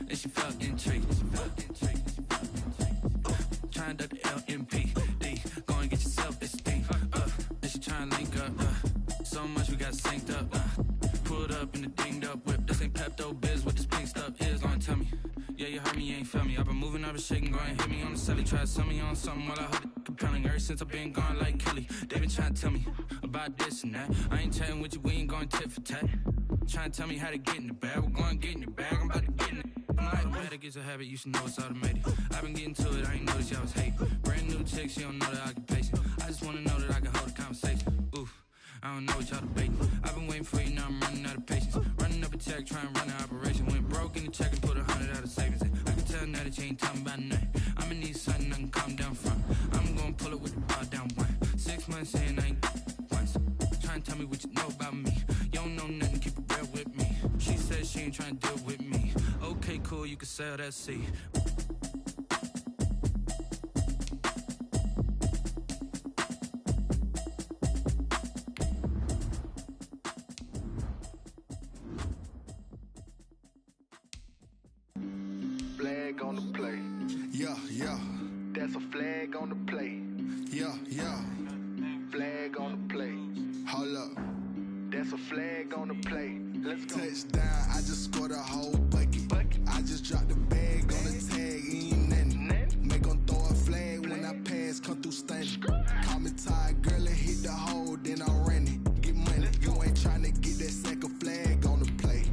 S10: and she felt intrigued. Trying to duck the LMP. Go and get yourself this thing. And she trying to link up. So much we got synced up. Pulled up in the dinged up whip. This ain't Pepto Biz, what this pink stuff is. Don't tell me. Yeah, you heard me, you ain't felt me. I've been moving, I've been shaking, go and hit me on the celly. Try to sell me on something while I hold it compelling. Ever since I've been gone like Kelly, they been trying to tell me about this and that. I ain't chatting with you, we ain't going tit for tat. Trying to tell me how to get in the bag. We're going to get in the bag, I'm about to get in it. I'm like, automatic is a habit, you should know it's automated. I've been getting to it, I ain't noticed y'all was hating. Brand new chick, she don't know the occupation. I just wanna know that I can hold a conversation. Oof, I don't know what y'all debating. I've been waiting for you, now I'm running out of patience. Running up a check, trying to run an operation. Went broke in the check and put 100 out of savings in. I can tell now that you ain't talking about nothing. I'ma need something I can calm down from. I'm gonna pull it with the bar down one. 6 months in, I ain't once. Trying to tell me what you know about me. You don't know nothing, keep it real with me. She said she ain't trying to deal with me. Okay, cool, you can sell that seat.
S11: Flag on the play. Yeah, yeah. That's a flag on the play. Yeah, yeah. Flag on the play. Hold up. That's a flag on the play. Let's go. Touchdown, I just scored a whole bucket. I just dropped the bag on the tag, ain't nothing. Make 'em throw a flag when I pass, come through stunning. Call me tired, girl, and hit the hole, then I'm running. Get money, you ain't tryna get that second flag on the play.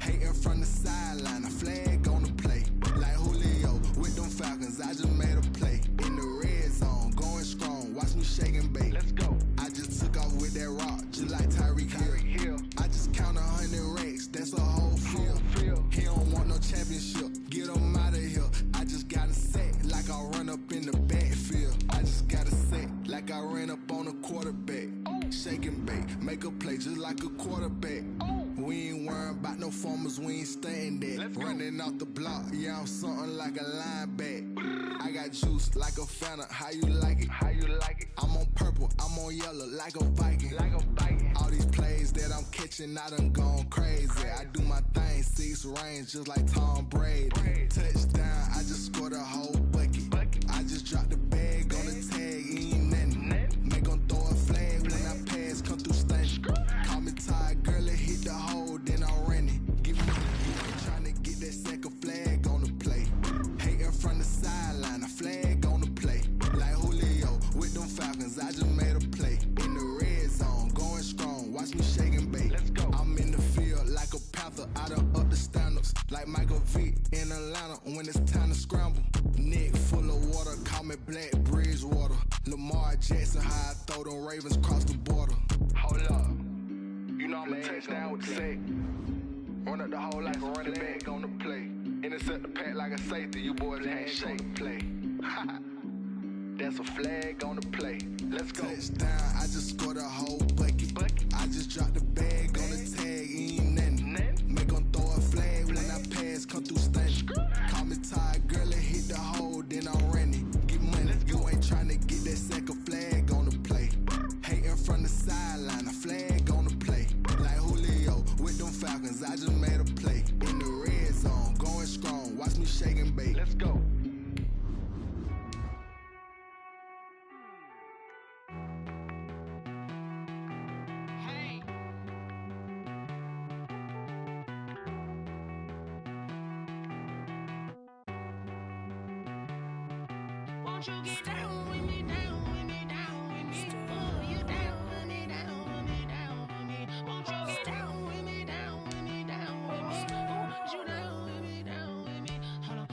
S11: Hating from the sideline, a flag on the play. Like Julio with them Falcons, I just made a play. In the red zone, going strong, watch me shake and bake. Let's go. I just took off with that rock, just like Tyreek Hill. I just count 100 racks, that's a whole field. He don't want no championship, get him out of here. I just got a set, like I run up in the backfield. I just got a set, like I ran up on a quarterback. Shake and bake, make a play just like a quarterback. We ain't worrying about no formers, we ain't staying there. Running off the block, yeah, I'm something like a linebacker. I got juice like a Fanta, how you like it? How you like it? I'm on purple, I'm on yellow, like a Viking. Like a Viking. All these plays that I'm catching, I done gone crazy. I do my thing, 6 range, just like Tom Brady. Touchdown, I just scored a whole bucket. I just dropped the bag on the tag, ain't nothing. Make 'em throw a flag when I pass, come through stunning. Call me tired, girl, and hit the hole, then I'm running. Give me tryna get that second flag on the play. Hating from the sideline, a flag on the play. Like Julio with them Falcons, I just made a play. In the red zone, going strong, watch me shake and bake. Let's go. I'm in the field like a Panther, I done up the standards. Like Michael Vick in Atlanta when it's time to scramble. Neck full of water, call me Black Bridgewater. Lamar Jackson, how I throw them Ravens cross the border. Hold up. You know I'm a touchdown with the sack. Run up the hole like a running back on the play. Intercept the pack like a safety, you boys handshake play. That's a flag on the play. Let's go. Touchdown, I just scored a whole bucket. I just dropped the bag on the tag, ain't nothing. Make 'em throw a flag when I pass, come through stunning. Call me tired, girl, and hit the hole, then I'm running. Get money, you ain't tryna get that second flag on the play. Hating from the sideline, a flag on the play. Like Julio with them Falcons, I just made a play. In the red zone, going strong, watch me shake and bake. Let's go.
S9: Won't you get down with me, down with me, down with me? Oh, you down with me, down with me, down with me. Won't you get down with me, down with me, down with me? Oh, you down with me, down with me? Hold on.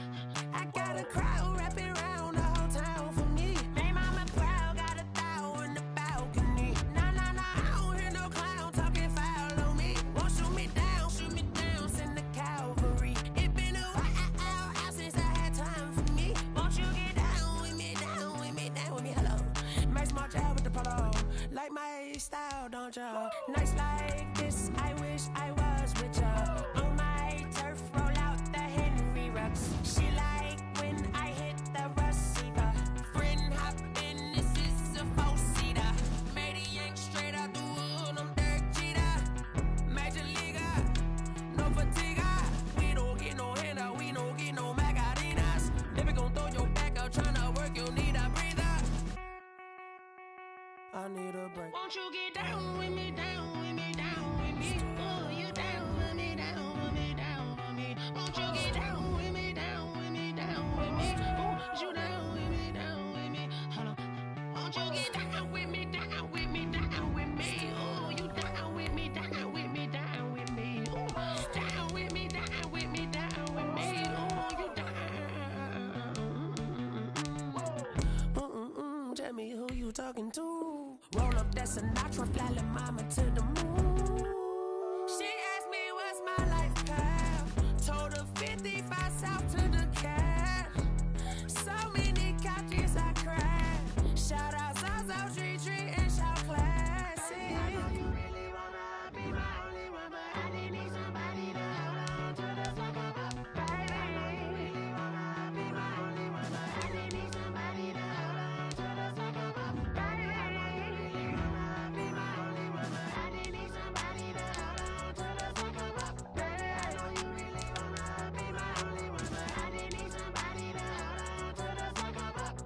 S9: I got a crowd wrapping around the whole town for me. Hey, mama proud, got a thou in the balcony. Nah, nah, nah, I don't hear no clown talking foul on me. Won't shoot me down, send the cavalry. It been a while since I had time for me. Won't you get down with me, down with me, down with me? Hello. Nice smart out with the polo. Like my style, don't ya? Nice like this, I wish I was with ya. On my turf, roll out the Henry Rux. She like when I hit the receiver. Friend hop in, this is a 4-seater. Made Won't you get down with me, down with me, down with me? Oh, you down with me, down with me, down with me. Won't you get down with me, down with me, down with me? Oh, you down with me, down with me. Hold on. Won't you get down with me, down with me, down with me? Oh, you down with me, down with me, down with me. Oh, down with me, down with me, down with me. Oh, you down. Tell me who you talking to. Roll up that Sinatra, fly like mama to the moon. She asked me what's my life path. Told her 55 south to the cat. So many couches I crashed. Shout out Zazo, Tree, and shout classic. I know you really wanna be my only one, but I didn't need somebody to hold on to the fuck up, baby. I know you really wanna be my only one, but I didn't need somebody to hold on to the fuck up, baby. I know you really wanna be my only one, but I didn't need somebody to hold on to the fuck up, baby. I know you really wanna be my only one, but I didn't need somebody to hold on to the fuck up.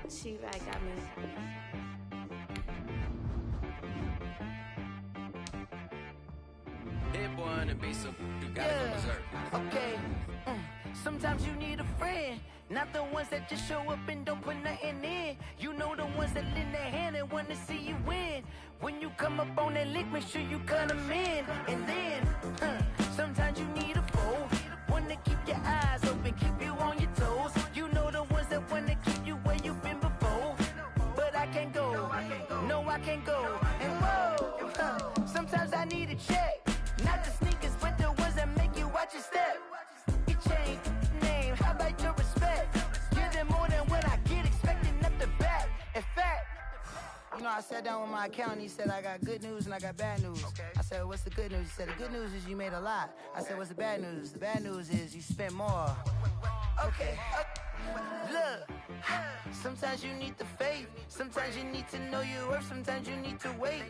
S9: She right got me.
S12: Hit boy on the beat, so you gotta go berserk.
S13: Okay. Sometimes you need a friend, not the ones that just show up and don't put nothing in. You know the ones that lend their hand and wanna see you win. When you come up on that lick, make sure you cut them in. And then, sometimes you need a foe, one to keep your eyes open, keep you on your toes. You know the ones that wanna keep you where you've been before. But I can't go, no I can't go. And whoa, sometimes I need a check. Not the sneakers, but the ones that make you watch your step. You change name, how about your respect? Give them more than what I get, expecting up the back. In fact, you know, I sat down with my accountant, he said, I got good news and I got bad news. I said, what's the good news? He said, the good news is you made a lot. I said, what's the bad news? The bad news is you spent more. Okay, look, sometimes you need the faith, sometimes you need to know your worth, sometimes you need to wait.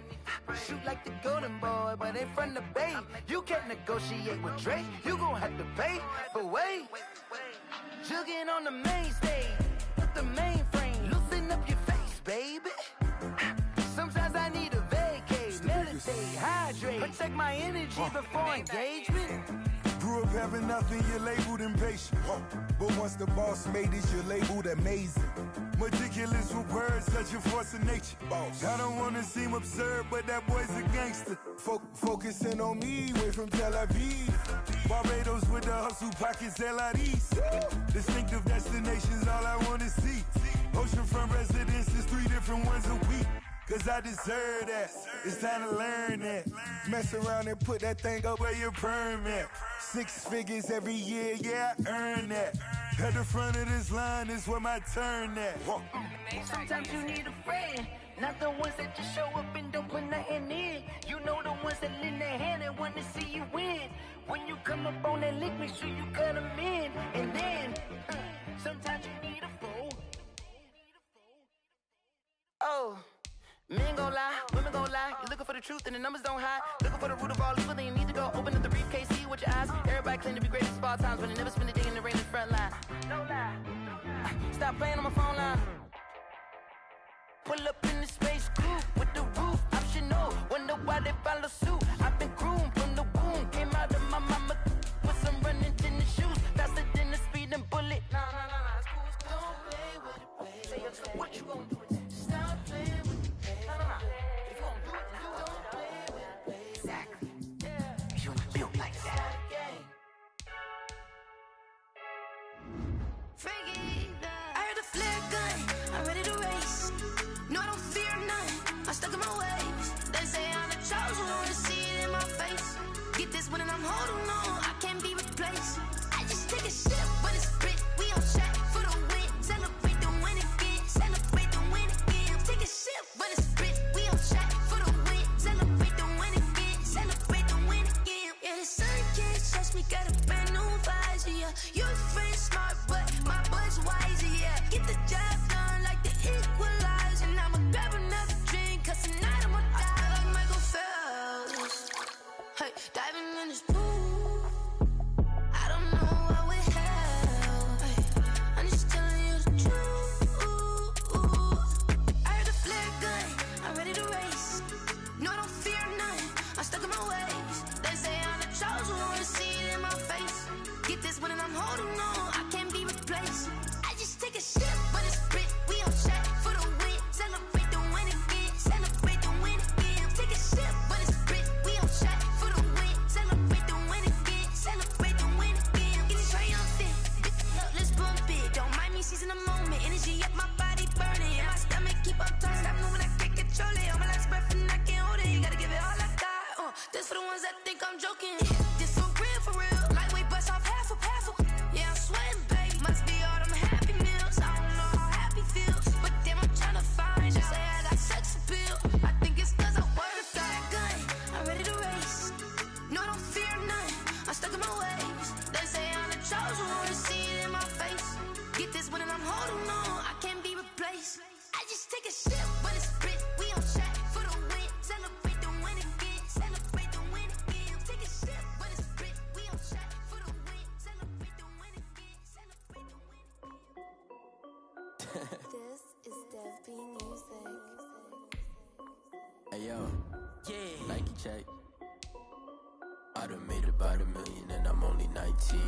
S13: Shoot like the golden boy, but ain't from the bay. You can't negotiate with Drake, you gon' have to pay. But wait, jugging on the main stage, with the mainframe, loosen up your face, baby. Sometimes I need a vacate, meditate, hydrate, protect my energy before engagement.
S14: Grew up having nothing, you're labeled impatient. But once the boss made it, you're labeled amazing. Meticulous with words, such a force of nature. I don't wanna seem absurd, but that boy's a gangster. Focusing on me, way from Tel Aviv. Barbados with the hustle pockets, LIDs. Distinctive destinations, all I wanna see. Oceanfront residences, 3 different ones a week. Cause I deserve that, it's time to learn that. Mess around and put that thing up where your permit. 6 figures every year, yeah, I earn that. At the front of this line is where my turn at.
S13: Sometimes you need a friend, not the ones that just show up and don't put nothing in. You know the ones that lend their hand and want to see you win. When you come up on that lick, make sure you cut them in. And then, sometimes you need a foe. Oh. Men gon' lie, women gon' lie. You're looking for the truth and the numbers don't hide. Looking for the root of all evil, then you need to go open up the briefcase, see with your eyes. Everybody claim to be great at all times, but they never spend a day in the rain in the front line. No lie. Stop playing on my phone line. Pull up in the space coupe with the roof optional.
S15: I'm stuck in my ways. They say I'm the chosen one, see it in my face. Get this one and I'm holding on, I can't be replaced. I just take a sip, but it's split. We on track for the win. Celebrate the win again. Celebrate the win again. Take a sip, but it's split. We on track for the win. Celebrate the win again. Celebrate the win again. Get it triumphant. Look, let's bump it. Don't mind me seizing the moment. Energy up my body burning. And my stomach keep up turning. Stop moving, I can't control it. All my last breath and I can't hold it. You gotta give it all I got. This for the ones that think I'm joking. This for real, for real. Lightweight bust off half a half a. Yeah, I'm sweating, babe. Must be all them happy meals. I don't know how happy feels, but damn, I'm tryna find you. Say I got sex appeal. I think it's cause I work. Got a gun, I'm ready to race. No, don't fear none. I'm stuck in my ways. They say I'm the chosen one, see it in my face. Get this one and I'm holding on, I can't be replaced. I just take a sip, but it's split. We on track for the win. Celebrate the win again. Celebrate the win again. Take a sip, but it's split. We on track for the win. Celebrate the win again. Celebrate the win again.
S16: This is Dev B Music.
S17: Hey yo, yeah. Nike check. I done made about $1 million and I'm only 19.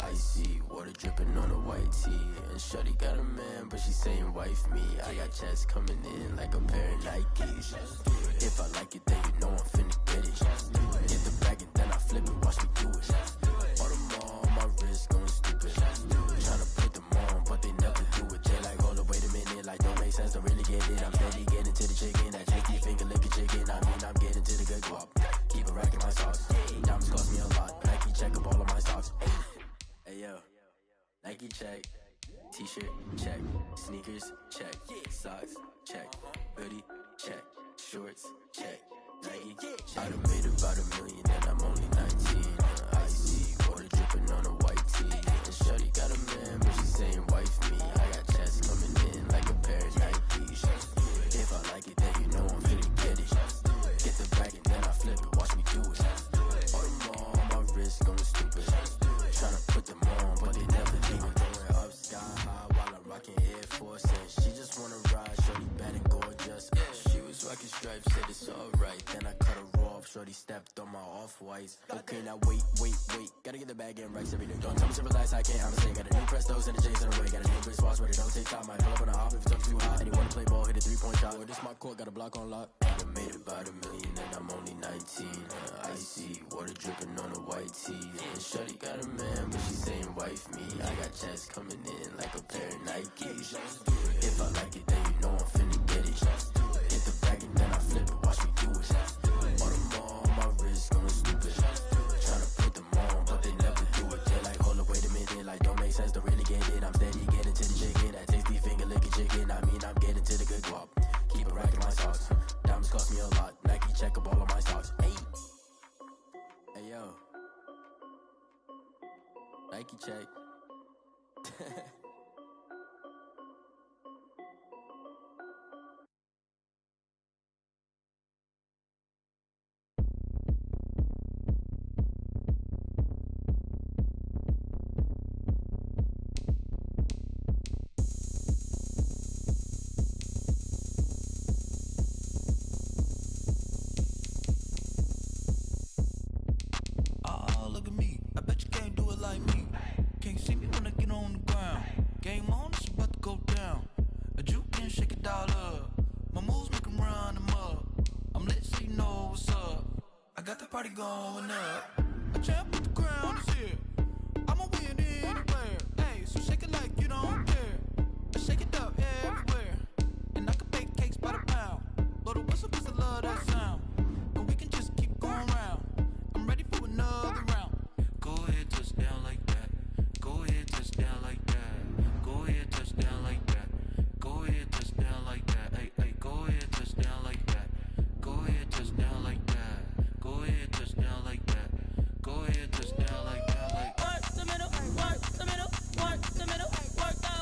S17: Icy water dripping on a white tee. And shorty got a man, but she saying wife me. I got checks coming in like a pair of Nikes. If I like it, then you know I'm finna get it. Get the bag and then I flip it, watch me do it. All them on my wrist going stupid. Tryna put them on, but they never do it. They like, hold up, wait a minute, like don't make sense, don't really get it. I'm steady getting to the chicken, that tricky finger licking chicken. I mean, I'm getting to the good guap. Keep a rack in my socks. Diamonds cost me a lot. Nike check up all of my socks. Hey yo, Nike check. T-shirt check. Sneakers check. Socks check. Hoodie check. Shorts check. Nike check. I done made about $1 million and I'm only 19. Icy water dripping on a white tee. And shorty got a man, but she saying wife me. I got checks coming in like a pair of Nikes. If I like it, then you know I'm finna get it. Get the bag and then I flip it, watch me do it. All them on my wrist going stupid. Tryna put them on, but they never do it. Going up sky high while I'm rocking Air Force. And she just wanna ride, shorty bad and gorgeous. She was rocking stripes, said it's alright. Then I cut her off, shorty stepped on my off-whites. Okay, now wait. Gotta get the bag in right every day. Don't tell me to relax, I can't, I'ma say. Got a new Prestos and the J's in the way. Got a new Chris Watch, but it don't take time. Might pull up on a hop if it's too hot. And you wanna play ball, hit a 3-point shot. Or this my court, got a block on lock. I done made about $1 million and I'm only 19. Icy water dripping on a white tee. And shorty got a man, but she saying wife me. I got checks coming in like a pair of Nikes. If I like it, then you know I'm finna get it. Get the bag and then I flip it, watch me do it. All them on my wrist going stupid. Tryna put them on, but they never do it. They like, hold up, wait a minute, like don't make sense, don't really get it. I'm steady getting to the chicken, that tasty finger licking chicken. I mean, I'm getting to the good guap. Keep a rack in my socks. Diamonds cost me a lot. Nike check up all of my socks. Hey yo, Nike check.
S6: Oh, look at me. I bet you can't do it like me. Can't see me when I get on the ground. Game on, it's about to go down. A juke and shake it all up. My moves make 'em run them up. I'm lit so you know what's up. I got the party going up. A champ with the crown is here. I'ma win anywhere. Hey, so shake it like you don't care. I shake it up everywhere. And I can bake cakes by the pound. Blow the whistle 'cause I love that sound. And we can just keep going round. I'm ready for another round. Go ahead, touch down like that. Go ahead, touch down like that. Go ahead, touch down like that. Go ahead, touch down like that. Hey, go ahead, touch down like that. Go ahead, touch down like that. Go ahead, touch down like that. Go ahead, touch down like that. Like work the middle, work the middle, work the middle, work the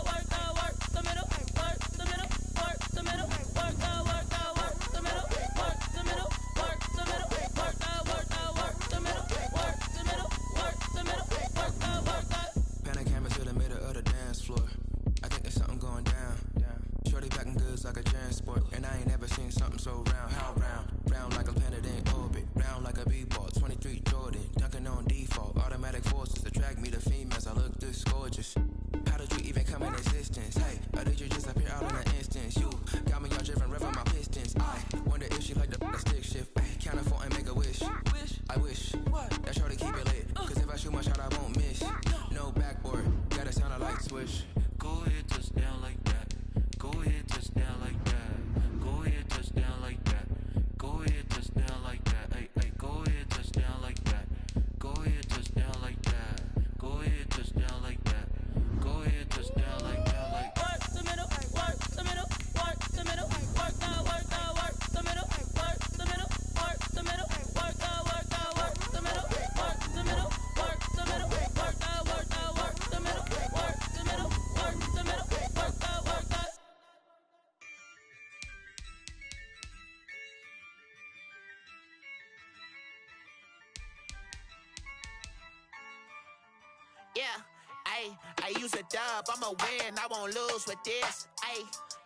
S8: Yeah, I use a dub, I'ma win, I won't lose with this.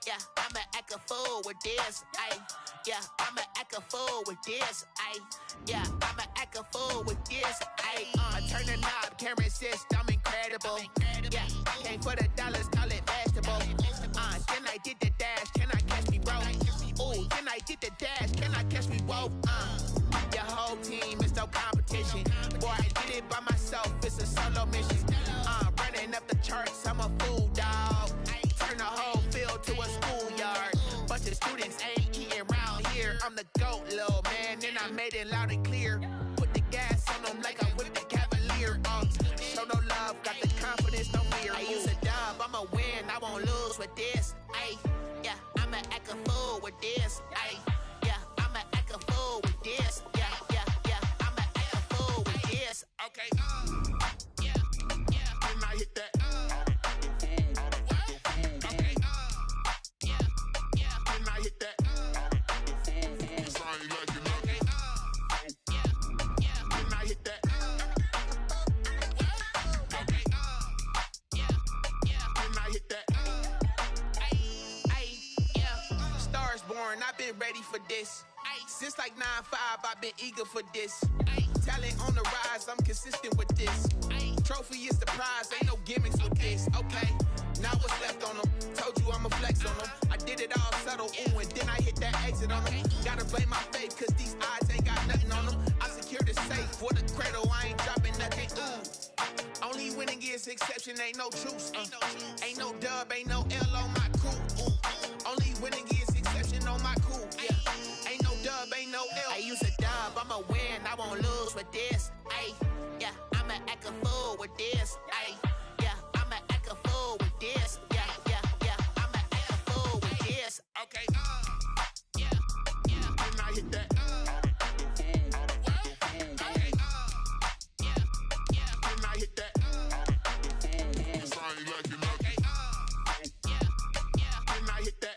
S8: Yeah, I'ma act a fool with this. Yeah, I'ma act a fool with this. Yeah, I'ma act a fool with this. I turn the knob, camera assist, I'm incredible. Yeah, came for the dollars, call it vegetable. Then I did the dash, can I catch me, bro? Ooh, then I did the dash, can I catch me, whoa? Your whole team is no competition. Boy, I did it by myself, it's a solo mission. Running up the charts, I'm a fool, dog. Turn the whole field to a schoolyard. Bunch of students ain't eating round here. I'm the GOAT, little man, and I made it loud and clear. Put the gas on them like I whipped the Cavalier. Show no love, got the confidence, no fear. I use a dub, I'ma win, I won't lose with this. Yeah, I'ma act a fool with this. Yeah, I'ma act a fool with this. Yeah, I'ma act a fool with this. Okay, yeah, when I hit that. Okay, yeah, when I hit that. Cause I ain't like it. Okay, yeah, when I hit that. Okay, yeah, when I hit that. Yeah, Stars born, I've been ready for this. Since like 9-5, I've been eager for this. Talent on the rise, I'm consistent with this. Trophy is the prize, ain't no gimmicks with this. Okay, now what's left on them? Told you I'ma flex on them. I did it all subtle, ooh, and then I hit that exit on them. Gotta blame my faith, cause these odds ain't got nothing on them. I secure the safe for the cradle, I ain't dropping nothing, ooh. Only winning is exception, ain't no truce. Ain't no dub, ain't no L on my crew. Only winning is exception on my crew, yeah. Ain't no dub, ain't no L. I use a dub, I'ma win, I won't lose with this. Yeah, I'ma act a fool with this. Yeah, I'ma act a fool with this. Yeah, I'ma act a fool with this. Okay, yeah, when I hit that. Okay, yeah, when I hit that. Cause I ain't like it. Okay, yeah, when I hit that.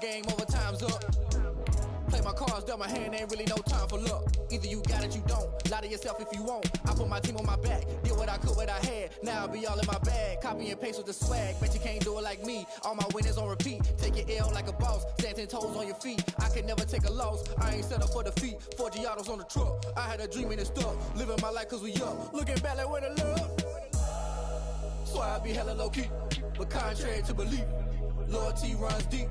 S18: Game over, time's up. Play my cards, dealt my hand, ain't really no time for luck. Either you got it, you don't. Lie to yourself if you won't. I put my team on my back, did what I could, what I had. Now I'll be all in my bag. Copy and paste with the swag. Bet you can't do it like me. All my winners on repeat. Take your L like a boss. Stand 10 toes on your feet. I can never take a loss. I ain't set up for defeat. 4 Giottos on the truck. I had a dream and it stuck. Living my life cause we up. Looking back like where the love. So I be hella low key. But contrary to belief, loyalty runs deep.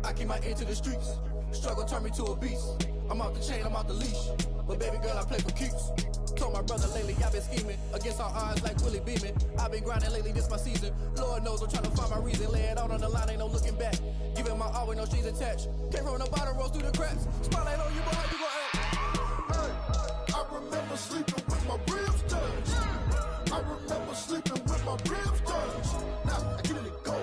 S18: I keep my ear to the streets. Struggle turned me to a beast. I'm off the chain, I'm off the leash. But baby girl, I play for keeps. Told my brother lately, I've been scheming. Against all odds like Willie Beeman. I've been grinding lately, this my season. Lord knows I'm trying to find my reason. Lay it out on the line, ain't no looking back. Giving my all with no strings attached. Came from the bottom, rose through the cracks. Spotlight on you, boy, how you gon' act?
S19: Hey, I remember sleeping with my ribs touched. I remember sleeping with my ribs touched. Now I get it to go.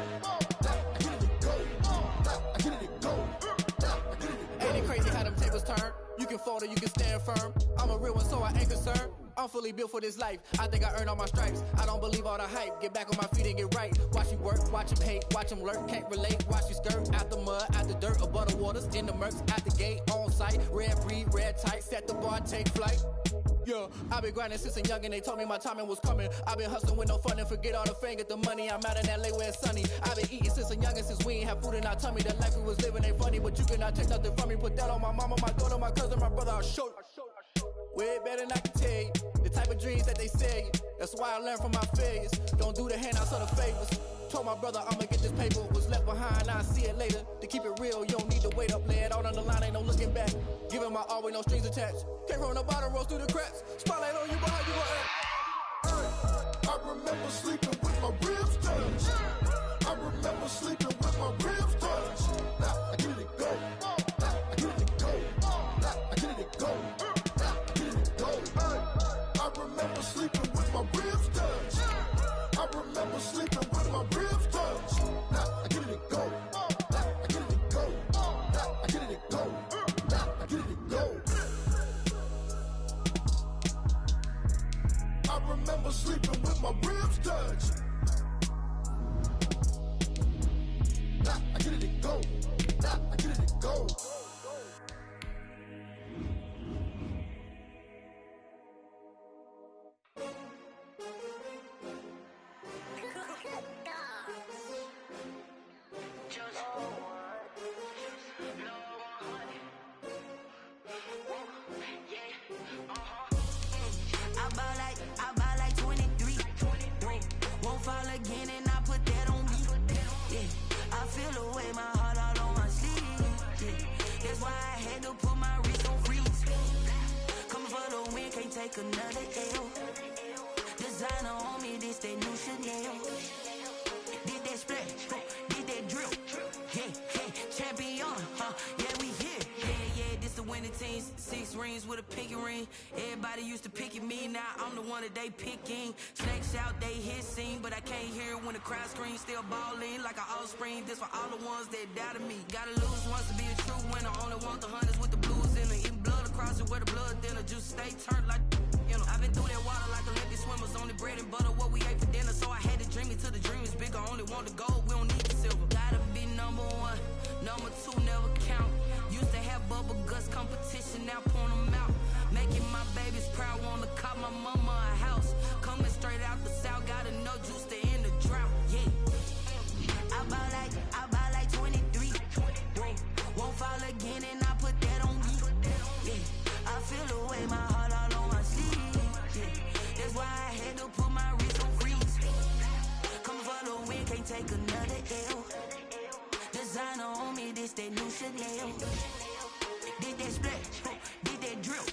S18: You can fold or you can stand firm. I'm a real one, so I ain't concerned. I'm fully built for this life. I think I earned all my stripes. I don't believe all the hype. Get back on my feet and get right. Watch you work, watch him hate, watch him lurk. Can't relate, watch you skirt. Out the mud, out the dirt, above the waters, in the murks, out the gate, on site. Red breed, red tight, set the bar, take flight. Yeah, I've been grinding since a young and they told me my timing was coming. I've been hustling with no fun and forget all the fame, get the money. I'm out in LA where it's sunny. I've been eating since a young and since we ain't have food in our tummy. The life we was living ain't funny, but you cannot take nothing from me. Put that on my mama, my daughter, my cousin, my brother, I'll show you. Way better than I can tell you. The type of dreams that they sell you. That's why I learned from my failures. Don't do the handouts or the favors. Told my brother I'ma get this paper, was left behind, I'll see it later. To keep it real, you don't need to wait up, lay it out on the line, ain't no looking back. Giving my all with no strings attached. Came from the bottom, rose through the cracks. Spotlight on you, but how you gon' act?
S19: I remember sleeping with my ribs touched. I remember sleeping with my ribs touched. Now I get it go. Now I get it go. Now I get it go. Now I get it go. I remember sleeping with my ribs touched. I remember sleeping with my ribs touched. Now I get it go. Now I get it go. Now I get it go. Now I get it go. I remember sleeping with my ribs touched. Now I get it go. Now I get it go.
S15: I buy like 23. Won't fall again and I put that on me. Yeah, I feel away my heart all on my sleeve. Yeah, that's why I had to put my wrist on freeze. Coming for the win, can't take another L. Designer on me, this that new Chanel. Did that splash, did that drill. Yeah, champion, yeah, we here. Yeah, this the winning teams. 6 rings with a pinky ring. Everybody used to picking me, now I'm the one that they picking. Snakes out, they hissing, but I can't hear when the crowd screams. Still balling like an offspring. This for all the ones that doubted me. Gotta lose once to be a true winner. Only want the hunters with the blues in it. Eating blood across it where the blood thinner. Juice stay turned like, you know. I've been through that water like Olympic swimmers. Only bread and butter, what we ate for dinner. So I had to dream it till the dream is bigger. Only want the gold, we don't need the silver. Gotta be number 1, number 2 never count. Used to have bubble guts competition, now point them out. Making my babies proud, wanna cop my mama a house. Coming straight out the south, got enough juice to end the drought. Yeah, I buy like 23. Won't fall again and I put that on me. Yeah, I feel away my heart all on my sleeve. Yeah, that's why I had to put my wrist on freeze. Coming for the win, can't take another L. Designer on me, this that new Chanel. Did that splash, did that drill.